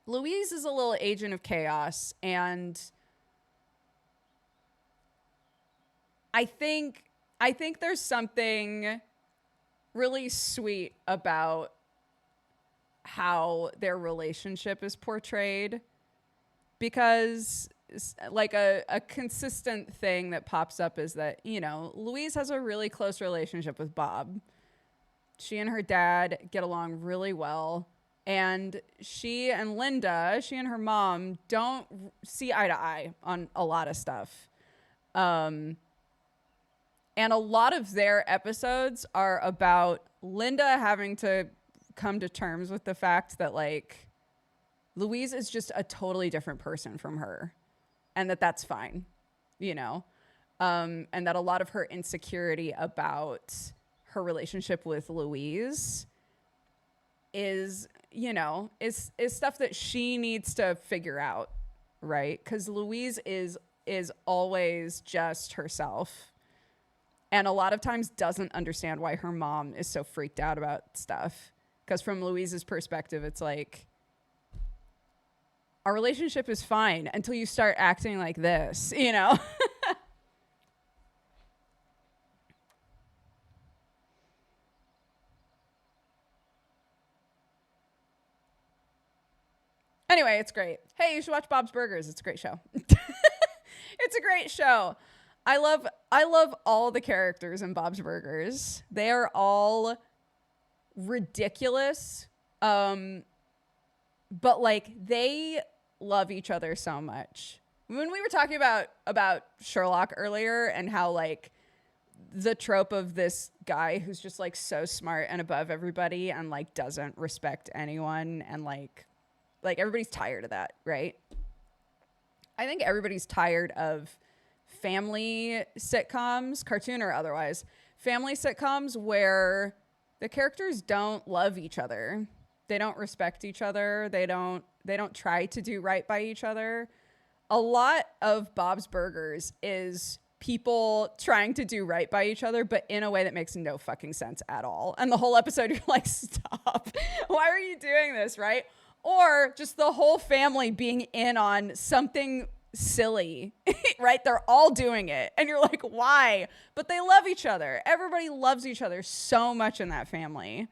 Louise is a little agent of chaos, and I think there's something really sweet about how their relationship is portrayed, because like a consistent thing that pops up is that, you know, Louise has a really close relationship with Bob. She and her dad get along really well. And she and her mom don't see eye to eye on a lot of stuff. And a lot of their episodes are about Linda having to come to terms with the fact that, like, Louise is just a totally different person from her, and that's fine, you know? And that a lot of her insecurity about her relationship with Louise is, you know, is stuff that she needs to figure out, right? Because Louise is always just herself, and a lot of times doesn't understand why her mom is so freaked out about stuff. Because from Louise's perspective, it's like, our relationship is fine until you start acting like this, you know? Anyway, it's great. Hey, you should watch Bob's Burgers. It's a great show. It's a great show. I love all the characters in Bob's Burgers. They are all ridiculous. But like, they love each other so much. When we were talking about Sherlock earlier, and how like the trope of this guy who's just like so smart and above everybody and like doesn't respect anyone, and like everybody's tired of that, right? I think everybody's tired of family sitcoms, cartoon or otherwise, family sitcoms where the characters don't love each other. They don't respect each other. They don't try to do right by each other. A lot of Bob's Burgers is people trying to do right by each other, but in a way that makes no fucking sense at all. And the whole episode, you're like, stop. Why are you doing this, right? Or just the whole family being in on something silly, right? They're all doing it. And you're like, why? But they love each other. Everybody loves each other so much in that family.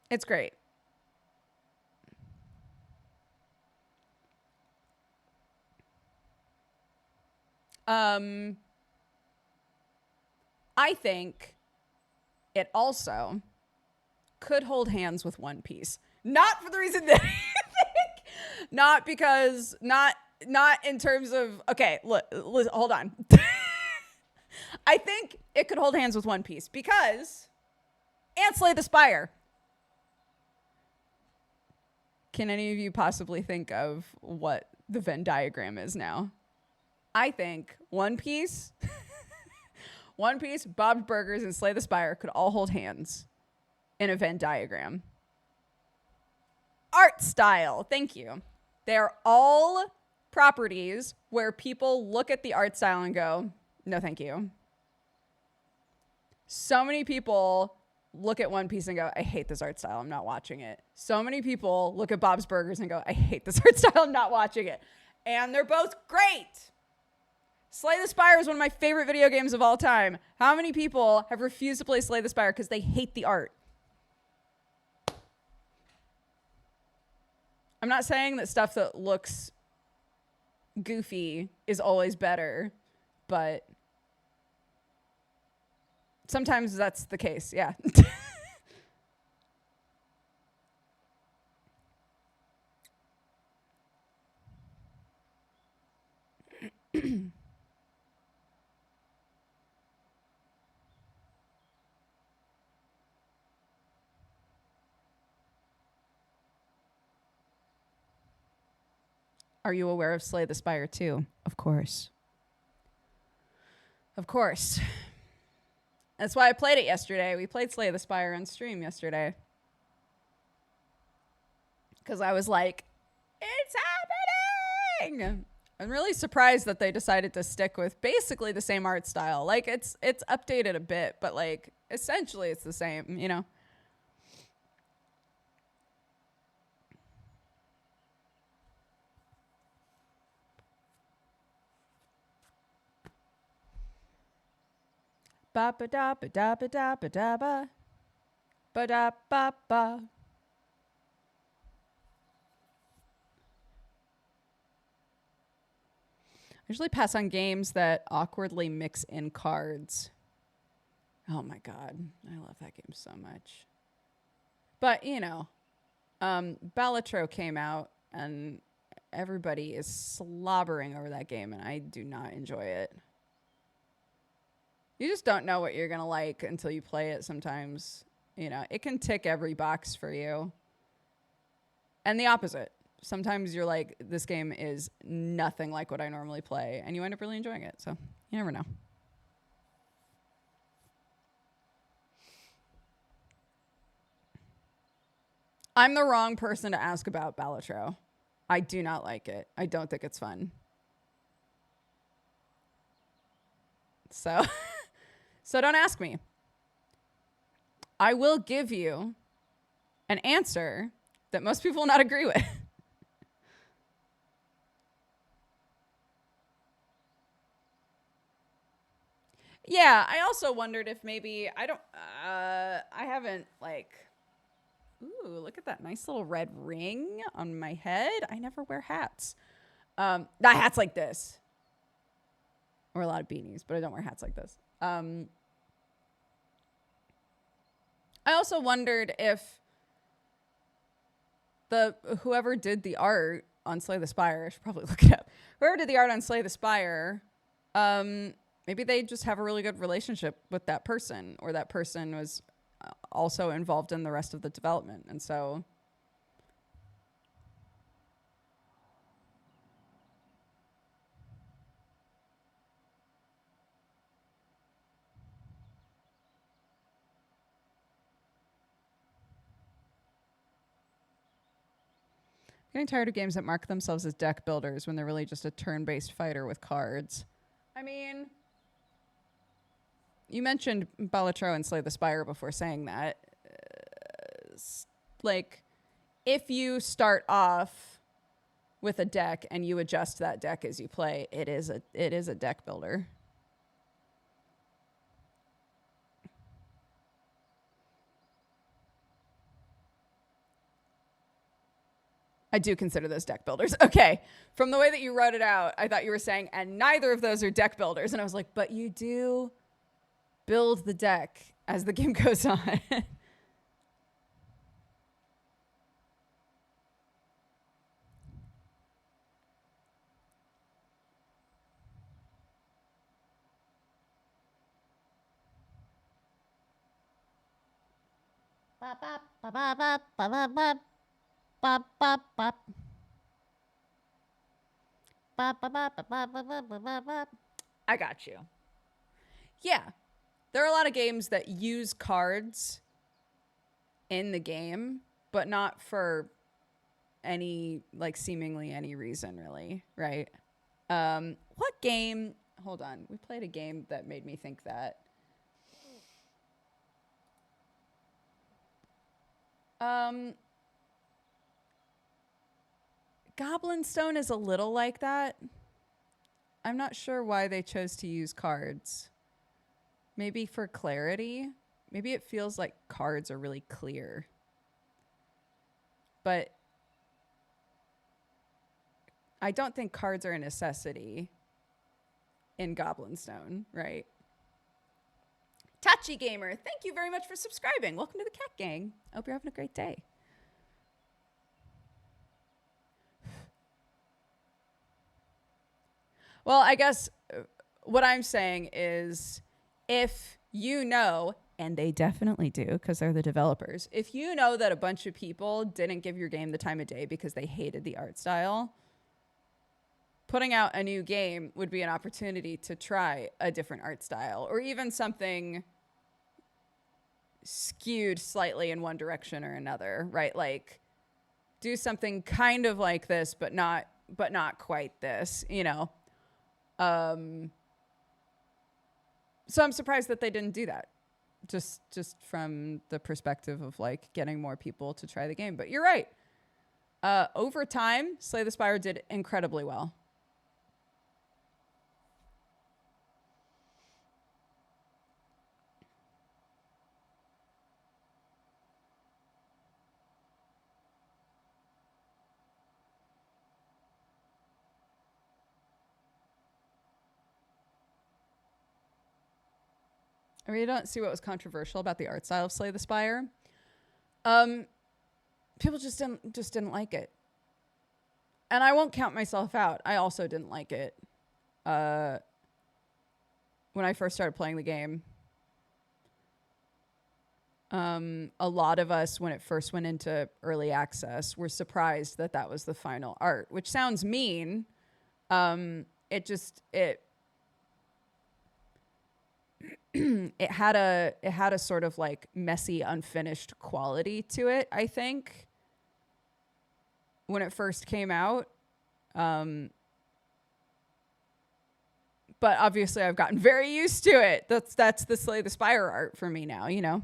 It's great. I think it also could hold hands with One Piece. Not for the reason that you think. Not because, not in terms of, okay, look, hold on. I think it could hold hands with One Piece because, and Slay the Spire. Can any of you possibly think of what the Venn diagram is now? I think One Piece, Bob's Burgers, and Slay the Spire could all hold hands in a Venn diagram. Art style, thank you. They're all properties where people look at the art style and go, no, thank you. So many people look at One Piece and go, I hate this art style, I'm not watching it. So many people look at Bob's Burgers and go, I hate this art style, I'm not watching it. And they're both great. Slay the Spire is one of my favorite video games of all time. How many people have refused to play Slay the Spire because they hate the art? I'm not saying that stuff that looks goofy is always better, but sometimes that's the case. Yeah. Are you aware of Slay the Spire 2? Of course. Of course. That's why I played it yesterday. We played Slay the Spire on stream yesterday. Because I was like, it's happening! I'm really surprised that they decided to stick with basically the same art style. Like, it's updated a bit, but, like, essentially it's the same, you know? Ba ba da ba da ba da ba da ba. Ba da ba ba. I usually pass on games that awkwardly mix in cards. Oh my god, I love that game so much. But, you know, Balatro came out and everybody is slobbering over that game and I do not enjoy it. You just don't know what you're going to like until you play it sometimes. You know, it can tick every box for you. And the opposite. Sometimes you're like, this game is nothing like what I normally play, and you end up really enjoying it. So you never know. I'm the wrong person to ask about Balatro. I do not like it. I don't think it's fun. So, so don't ask me. I will give you an answer that most people will not agree with. Yeah, I also wondered if maybe I haven't like, ooh, look at that nice little red ring on my head. I never wear hats. Not hats like this. Or a lot of beanies, but I don't wear hats like this. I also wondered if whoever did the art on Slay the Spire, I should probably look it up. Whoever did the art on Slay the Spire, maybe they just have a really good relationship with that person, or that person was also involved in the rest of the development. And so getting tired of games that mark themselves as deck builders when they're really just a turn-based fighter with cards. I mean, you mentioned Balatro and Slay the Spire before saying that. Like, if you start off with a deck and you adjust that deck as you play, it is a deck builder. I do consider those deck builders. Okay. From the way that you wrote it out, I thought you were saying, and neither of those are deck builders. And I was like, but you do build the deck as the game goes on. Bop, bop, bop, bop, bop, bop, bop, bop, bop, bop. Bop, bop, bop, bop, bop, bop, bop, bop, bop. I got you. Yeah. There are a lot of games that use cards in the game, but not for any, like, seemingly any reason, really, right? What game? Hold on. We played a game that made me think that. Goblin Stone is a little like that. I'm not sure why they chose to use cards. Maybe for clarity. Maybe it feels like cards are really clear. But I don't think cards are a necessity in Goblinstone, right? Touchy Gamer, thank you very much for subscribing. Welcome to the Cat Gang. I hope you're having a great day. Well, I guess what I'm saying is if you know, and they definitely do because they're the developers, if you know that a bunch of people didn't give your game the time of day because they hated the art style, putting out a new game would be an opportunity to try a different art style or even something skewed slightly in one direction or another, right? Like do something kind of like this, but not quite this, you know? So I'm surprised that they didn't do that. Just from the perspective of like getting more people to try the game. But you're right. Over time, Slay the Spire did incredibly well. I really don't see what was controversial about the art style of Slay the Spire. People just didn't like it. And I won't count myself out. I also didn't like it. When I first started playing the game. A lot of us, when it first went into early access, were surprised that that was the final art, which sounds mean. It had a sort of like messy, unfinished quality to it, I think, when it first came out. But obviously I've gotten very used to it. That's the Slay the Spire art for me now, you know?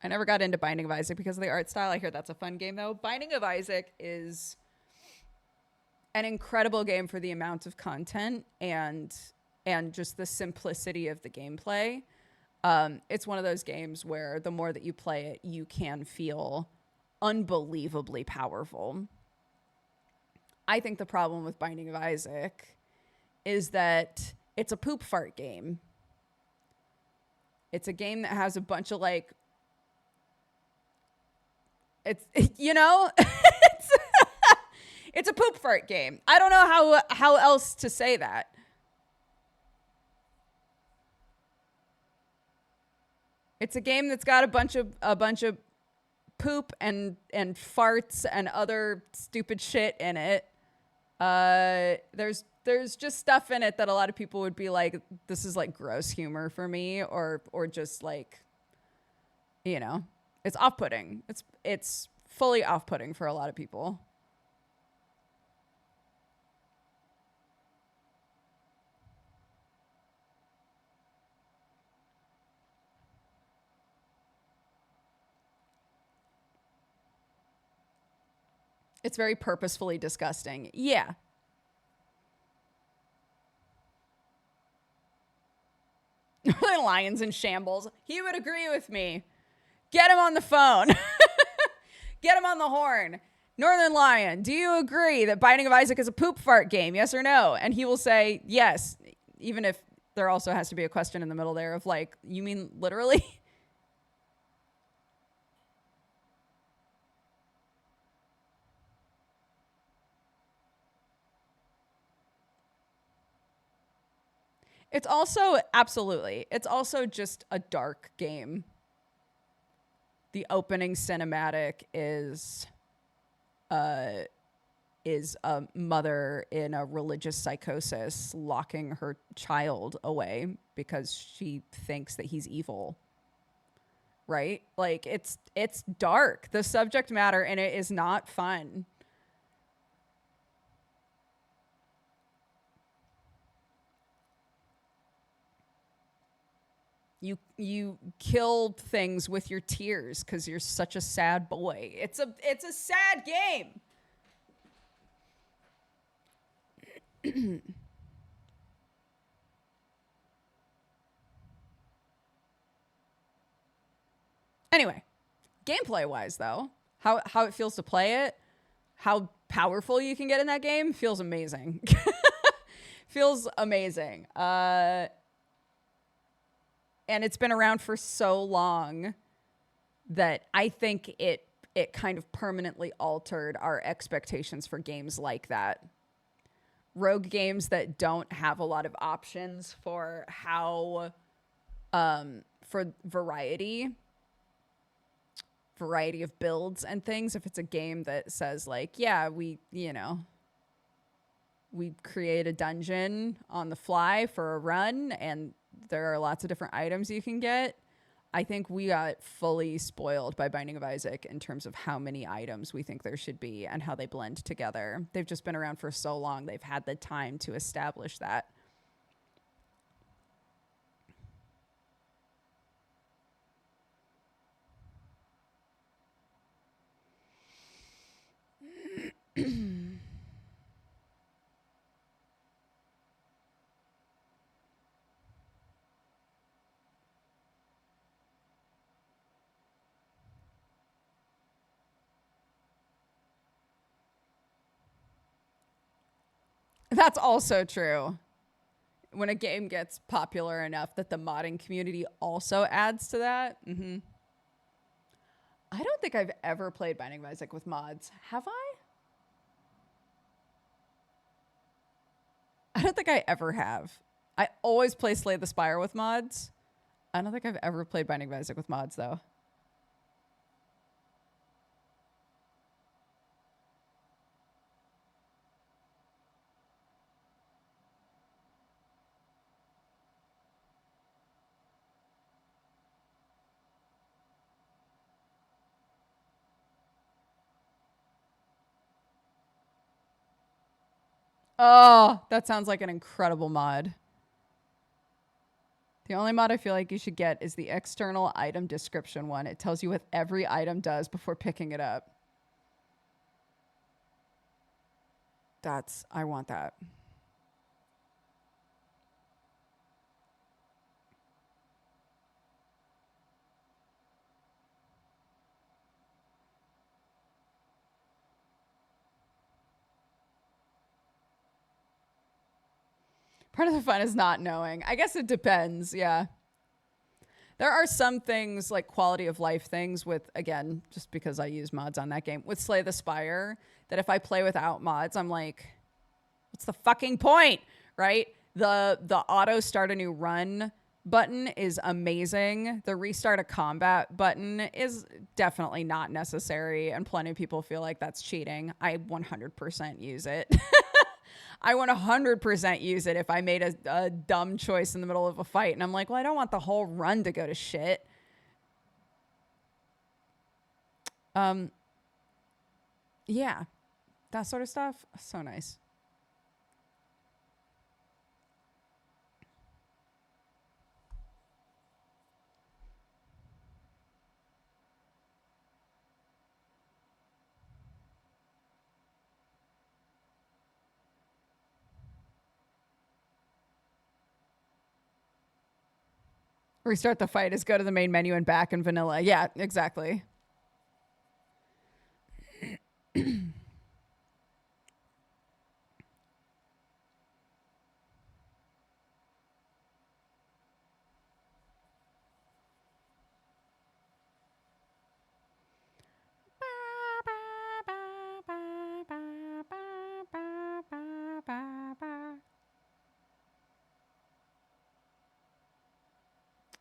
I never got into Binding of Isaac because of the art style. I hear that's a fun game, though. Binding of Isaac is an incredible game for the amount of content and just the simplicity of the gameplay. It's one of those games where the more that you play it, you can feel unbelievably powerful. I think the problem with Binding of Isaac is that it's a poop fart game. It's a game that has a bunch of like, it's, you know, it's a poop fart game. I don't know how else to say that. It's a game that's got a bunch of poop and farts and other stupid shit in it. There's just stuff in it that a lot of people would be like, this is like gross humor for me, or just like, you know, it's off-putting. It's fully off-putting for a lot of people. It's very purposefully disgusting. Yeah. Lions in shambles. He would agree with me. Get him on the phone. Get him on the horn. Northern Lion, do you agree that Binding of Isaac is a poop fart game? Yes or no? And he will say yes, even if there also has to be a question in the middle there of like, you mean literally? It's also, absolutely, it's also just a dark game. The opening cinematic is a mother in a religious psychosis locking her child away because she thinks that he's evil. Right? Like it's dark. The subject matter in it is not fun. You kill things with your tears because you're such a sad boy. It's a sad game. Anyway, gameplay wise though, how it feels to play it, how powerful you can get in that game feels amazing. Feels amazing. And it's been around for so long that I think it kind of permanently altered our expectations for games like that. Rogue games that don't have a lot of options for how for variety of builds and things. If it's a game that says like, yeah, we create a dungeon on the fly for a run and there are lots of different items you can get. I think we got fully spoiled by Binding of Isaac in terms of how many items we think there should be and how they blend together. They've just been around for so long. They've had the time to establish that. That's also true. When a game gets popular enough that the modding community also adds to that. Mm-hmm. I don't think I've ever played Binding of Isaac with mods. Have I? I don't think I ever have. I always play Slay the Spire with mods. I don't think I've ever played Binding of Isaac with mods, though. Oh, that sounds like an incredible mod. The only mod I feel like you should get is the external item description one. It tells you what every item does before picking it up. I want that. Part of the fun is not knowing. I guess it depends. Yeah. There are some things like quality of life things with, again, just because I use mods on that game, with Slay the Spire, that if I play without mods, I'm like, what's the fucking point? Right? The auto start a new run button is amazing. The restart a combat button is definitely not necessary. And plenty of people feel like that's cheating. I 100% use it. I 100% use it if I made a dumb choice in the middle of a fight. And I'm like, well, I don't want the whole run to go to shit. Yeah, that sort of stuff. So nice. Restart the fight is go to the main menu and back in vanilla. Yeah, exactly.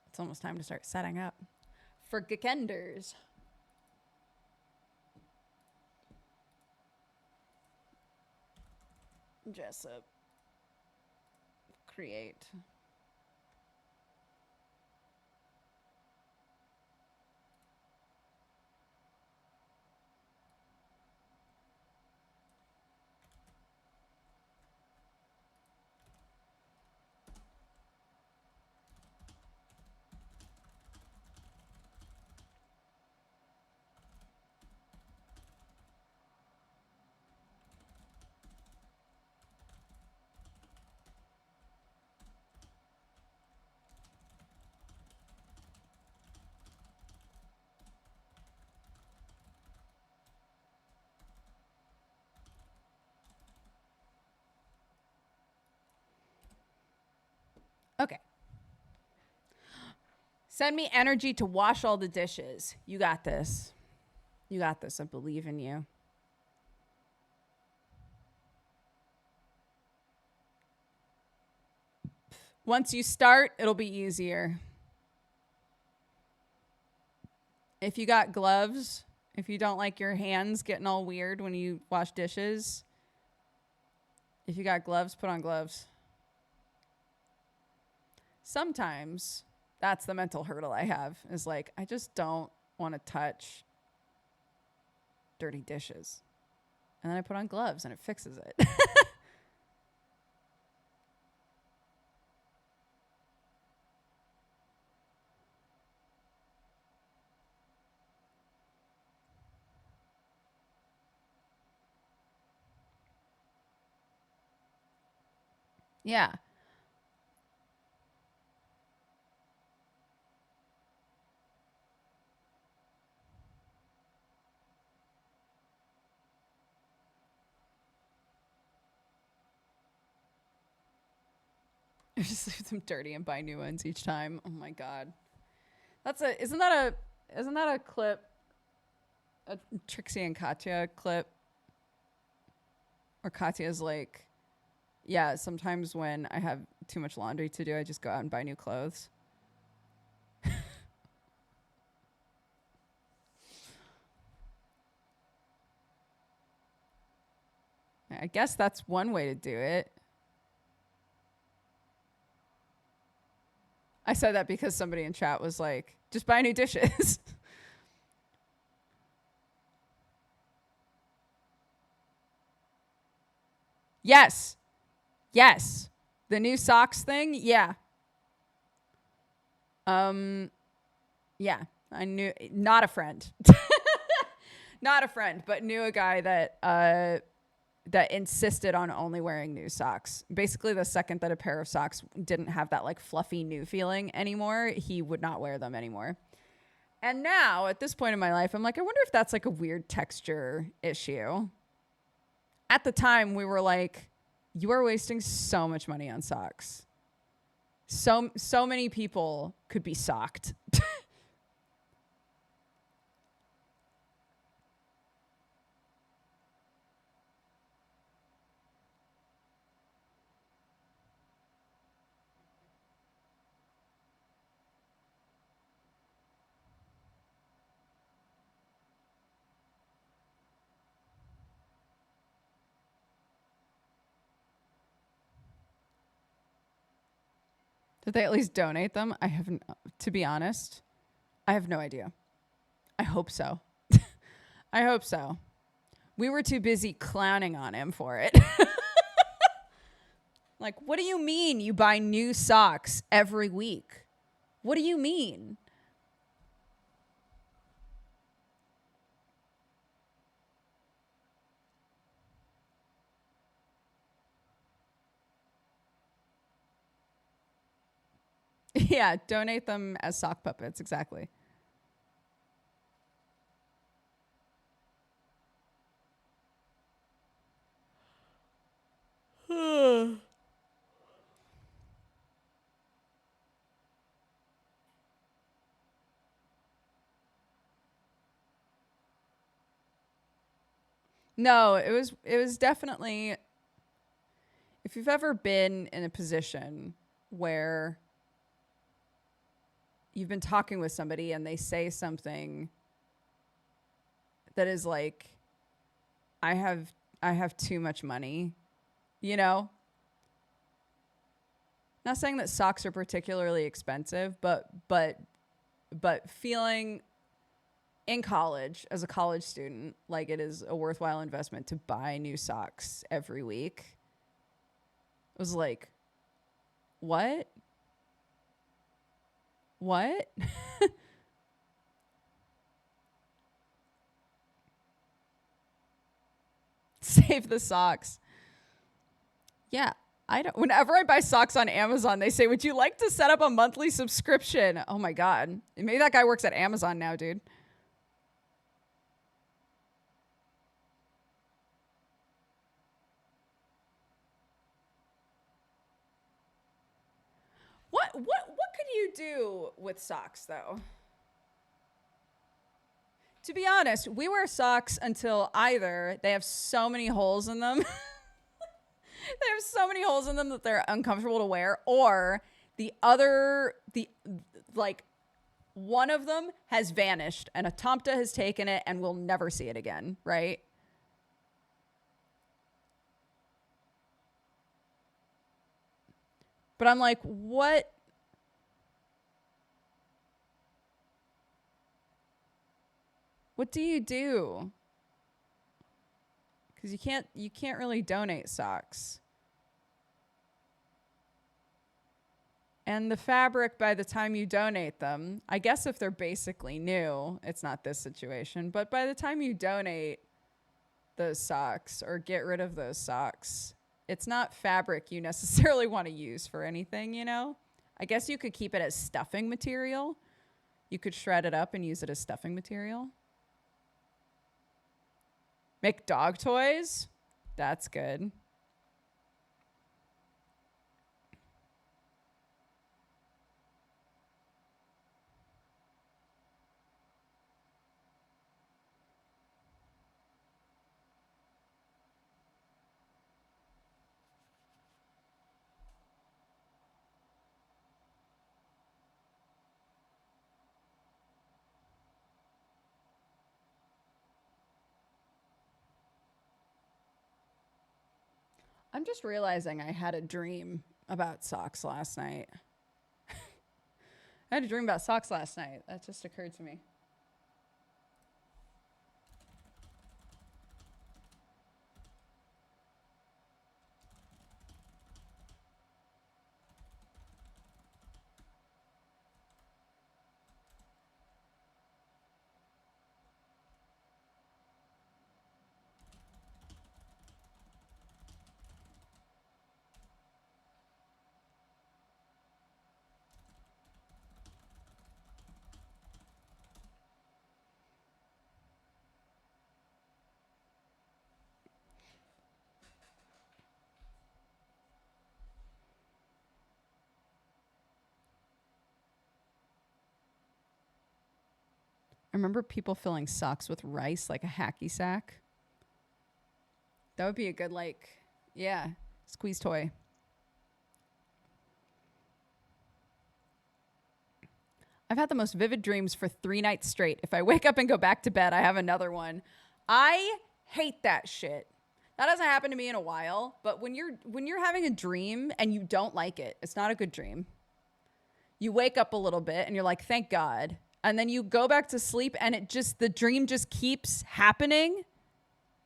It's almost time to start setting up for Gekenders. Jessup. Create. Send me energy to wash all the dishes. You got this. You got this. I believe in you. Once you start, it'll be easier. If you got gloves, if you don't like your hands getting all weird when you wash dishes, if you got gloves, put on gloves. Sometimes that's the mental hurdle I have, is like, I just don't want to touch dirty dishes. And then I put on gloves and it fixes it. Yeah. Just leave them dirty and buy new ones each time. Oh my god. Isn't that a clip, a Trixie and Katya clip? Or Katya's like, yeah, sometimes when I have too much laundry to do, I just go out and buy new clothes. I guess that's one way to do it. I said that because somebody in chat was like, just buy new dishes. Yes. Yes. The new socks thing? Yeah. Yeah. I knew, not a friend. Not a friend, but knew a guy that insisted on only wearing new socks. Basically, the second that a pair of socks didn't have that like fluffy new feeling anymore, he would not wear them anymore. And now, at this point in my life, I'm like, I wonder if that's like a weird texture issue. At the time, we were like, you are wasting so much money on socks. So many people could be socked. Did they at least donate them? I haven't, to be honest, I have no idea. I hope so. I hope so. We were too busy clowning on him for it. Like, what do you mean you buy new socks every week? What do you mean? Yeah, donate them as sock puppets, exactly. No, it was definitely, if you've ever been in a position where you've been talking with somebody and they say something that is like, I have too much money, you know? Not saying that socks are particularly expensive, but feeling in college as a college student like it is a worthwhile investment to buy new socks every week. It was like, what? What? Save the socks. Yeah. I don't. Whenever I buy socks on Amazon, they say, "Would you like to set up a monthly subscription?" Oh my god. Maybe that guy works at Amazon now, dude. What could you do with socks, though? To be honest, we wear socks until either they have so many holes in them, they have so many holes in them that they're uncomfortable to wear, or like one of them has vanished and a Tomta has taken it and we'll never see it again, right? But I'm like, what? What do you do? Because you can't really donate socks. And the fabric, by the time you donate them, I guess if they're basically new, it's not this situation, but by the time you donate those socks or get rid of those socks, it's not fabric you necessarily want to use for anything, you know? I guess you could keep it as stuffing material. You could shred it up and use it as stuffing material. Make dog toys? That's good. I'm just realizing I had a dream about socks last night. I had a dream about socks last night. That just occurred to me. I remember people filling socks with rice like a hacky sack. That would be a good, like, yeah, squeeze toy. I've had the most vivid dreams for 3 nights straight. If I wake up and go back to bed, I have another one. I hate that shit. That hasn't happened to me in a while, but when you're having a dream and you don't like it, it's not a good dream. You wake up a little bit and you're like, thank God. And then you go back to sleep and the dream just keeps happening.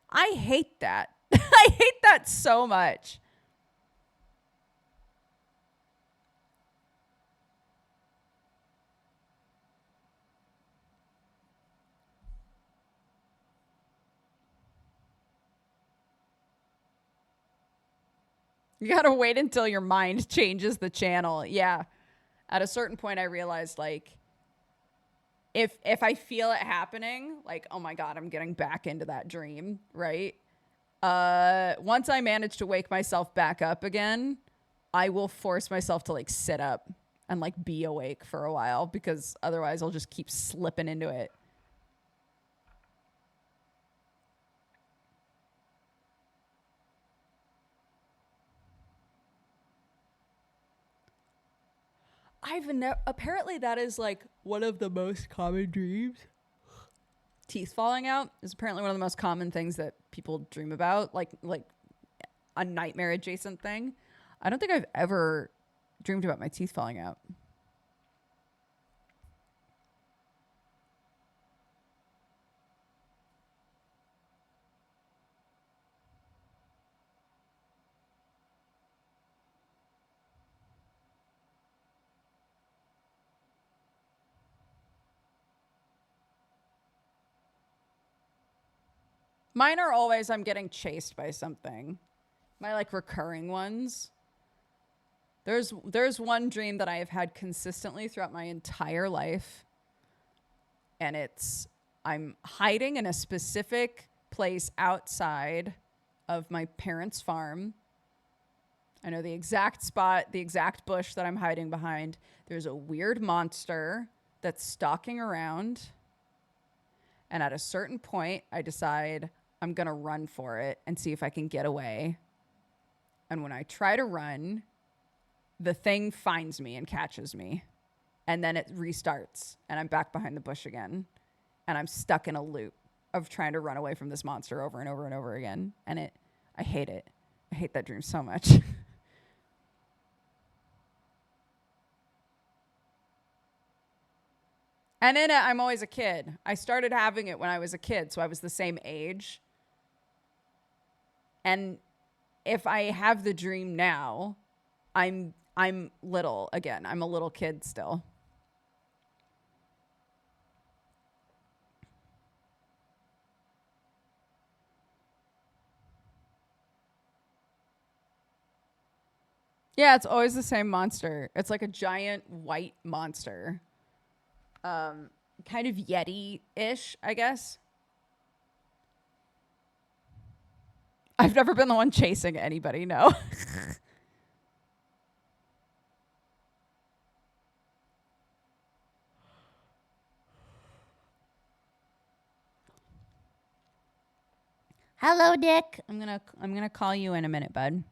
I hate that. I hate that so much. You got to wait until your mind changes the channel. Yeah. At a certain point I realized, like, if I feel it happening, like, oh my God, I'm getting back into that dream, right? Once I manage to wake myself back up again, I will force myself to, like, sit up and, like, be awake for a while, because otherwise I'll just keep slipping into it. Apparently that is, like, one of the most common dreams. Teeth falling out is apparently one of the most common things that people dream about, like a nightmare adjacent thing. I don't think I've ever dreamed about my teeth falling out. Mine are always I'm getting chased by something. My, like, recurring ones. There's one dream that I have had consistently throughout my entire life. And it's I'm hiding in a specific place outside of my parents' farm. I know the exact spot, the exact bush that I'm hiding behind. There's a weird monster that's stalking around. And at a certain point, I decide I'm going to run for it and see if I can get away. And when I try to run, the thing finds me and catches me. And then it restarts and I'm back behind the bush again. And I'm stuck in a loop of trying to run away from this monster over and over and over again. And I hate it. I hate that dream so much. And in it, I'm always a kid. I started having it when I was a kid, so I was the same age. And if I have the dream now, I'm little again. I'm a little kid still. Yeah, it's always the same monster. It's like a giant white monster. Kind of Yeti-ish, I guess. I've never been the one chasing anybody, no. Hello, Dick. I'm gonna call you in a minute, bud.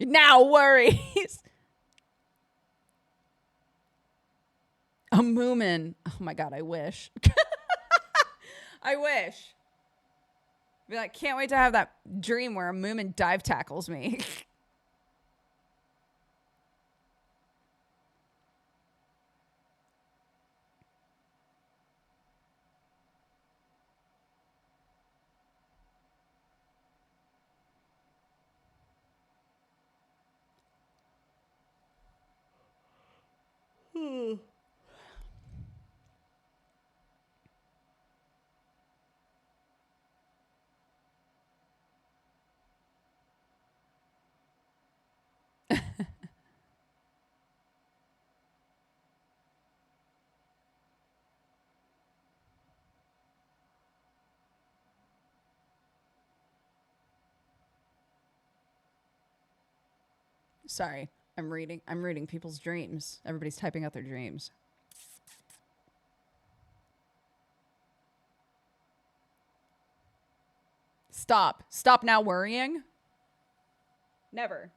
Now worries. A moomin. Oh my god, I wish. I wish. Be like, can't wait to have that dream where a moomin dive tackles me. Sorry. I'm reading people's dreams. Everybody's typing out their dreams. Stop. Stop now worrying. Never.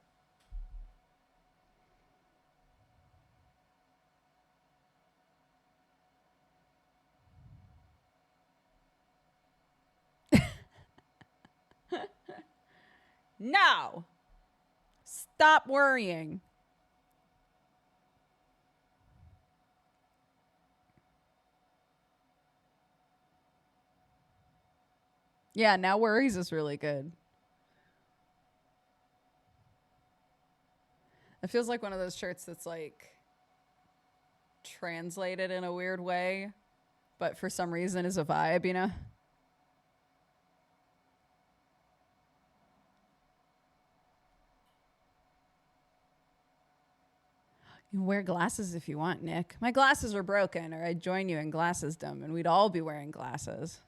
No. Stop worrying. Yeah, now worries is really good. It feels like one of those shirts that's like translated in a weird way, but for some reason is a vibe, you know? You can wear glasses if you want, Nick. My glasses are broken, or I'd join you in glassesdom, and we'd all be wearing glasses.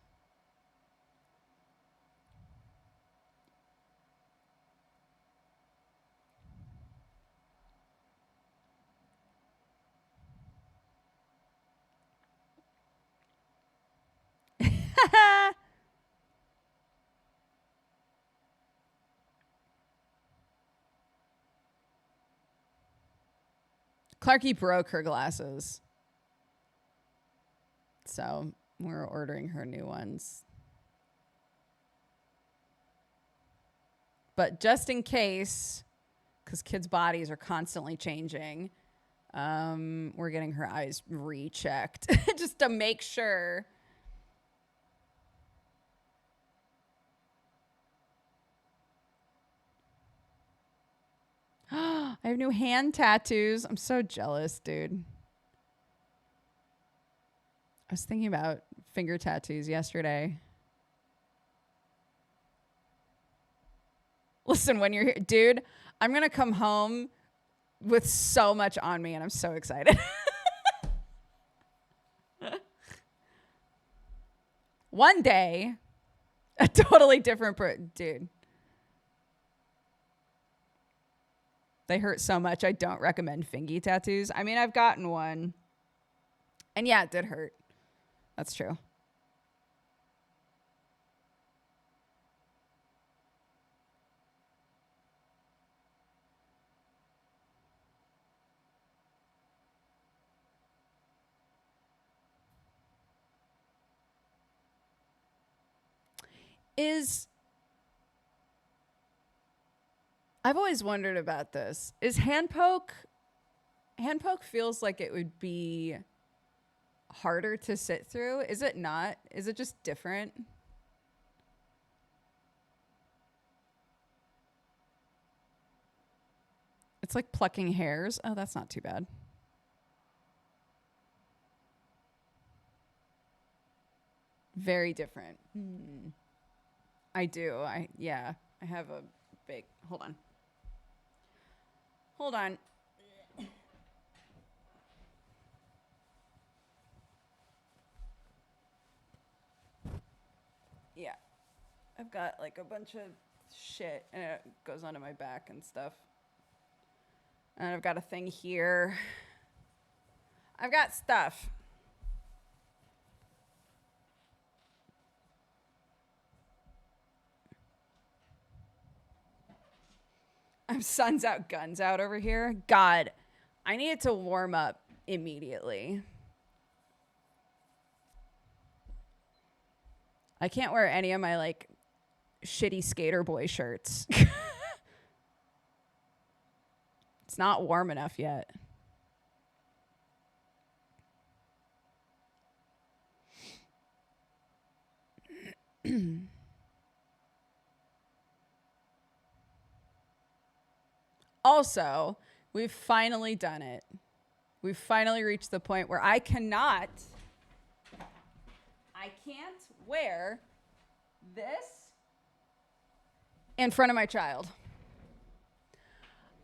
Clarky broke her glasses. So we're ordering her new ones. But just in case, because kids' bodies are constantly changing, we're getting her eyes rechecked just to make sure. I have new hand tattoos. I'm so jealous, dude. I was thinking about finger tattoos yesterday. Listen, when you're here, dude, I'm going to come home with so much on me, and I'm so excited. One day, a totally different dude. They hurt so much, I don't recommend fingy tattoos. I mean, I've gotten one. And yeah, it did hurt. That's true. I've always wondered about this. Is hand poke feels like it would be harder to sit through? Is it not? Is it just different? It's like plucking hairs. Oh, that's not too bad. Very different. I do. I have a big, hold on. Yeah. I've got like a bunch of shit and it goes onto my back and stuff. And I've got a thing here. I've got stuff. I'm sun's out, guns out over here. God, I needed to warm up immediately. I can't wear any of my like shitty skater boy shirts. It's not warm enough yet. Also, we've finally done it. We've finally reached the point where I can't wear this in front of my child.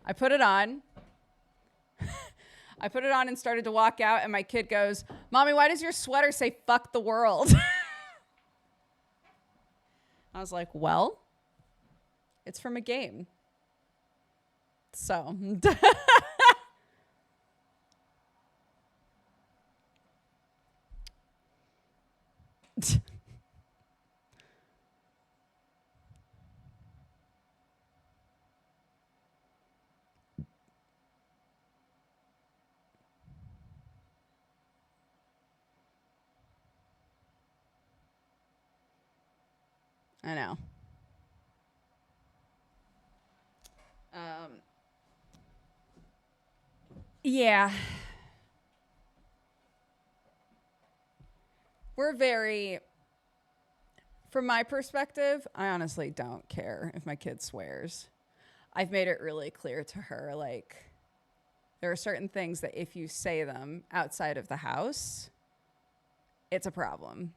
I put it on. I put it on and started to walk out, and my kid goes, "Mommy, why does your sweater say fuck the world?" I was like, well, it's from a game. So. I know. Yeah. We're very, from my perspective, I honestly don't care if my kid swears. I've made it really clear to her, like, there are certain things that if you say them outside of the house, it's a problem.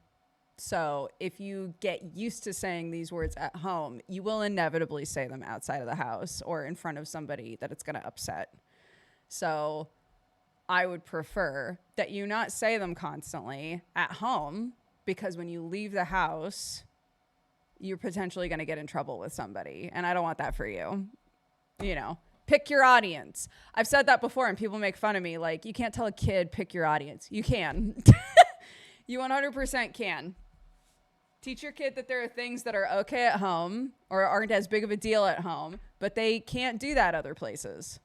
So if you get used to saying these words at home, you will inevitably say them outside of the house or in front of somebody that it's going to upset. So I would prefer that you not say them constantly at home, because when you leave the house, you're potentially going to get in trouble with somebody. And I don't want that for you. You know, pick your audience. I've said that before and people make fun of me. Like, you can't tell a kid, pick your audience. You can. You 100% can. Teach your kid that there are things that are okay at home or aren't as big of a deal at home, but they can't do that other places.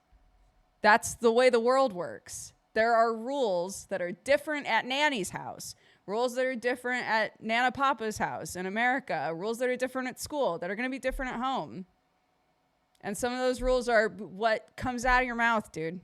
That's the way the world works. There are rules that are different at Nanny's house, rules that are different at Nana Papa's house in America, rules that are different at school that are going to be different at home. And some of those rules are what comes out of your mouth, dude.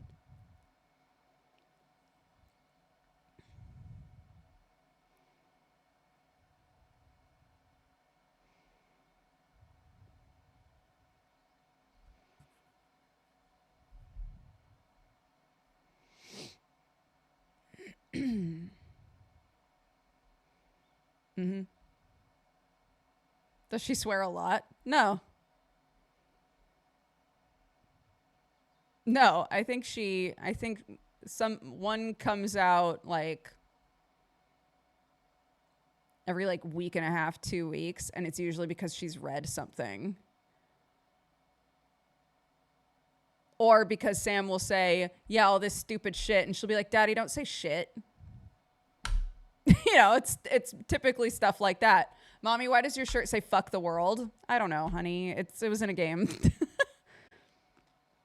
Mm-hmm. Does she swear a lot? No. No, I think one comes out like every like week and a half, 2 weeks, and it's usually because she's read something. Or because Sam will say, yeah, all this stupid shit, and she'll be like, Daddy, don't say shit. It's typically stuff like that. Mommy, why does your shirt say fuck the world? I don't know, honey. It was in a game.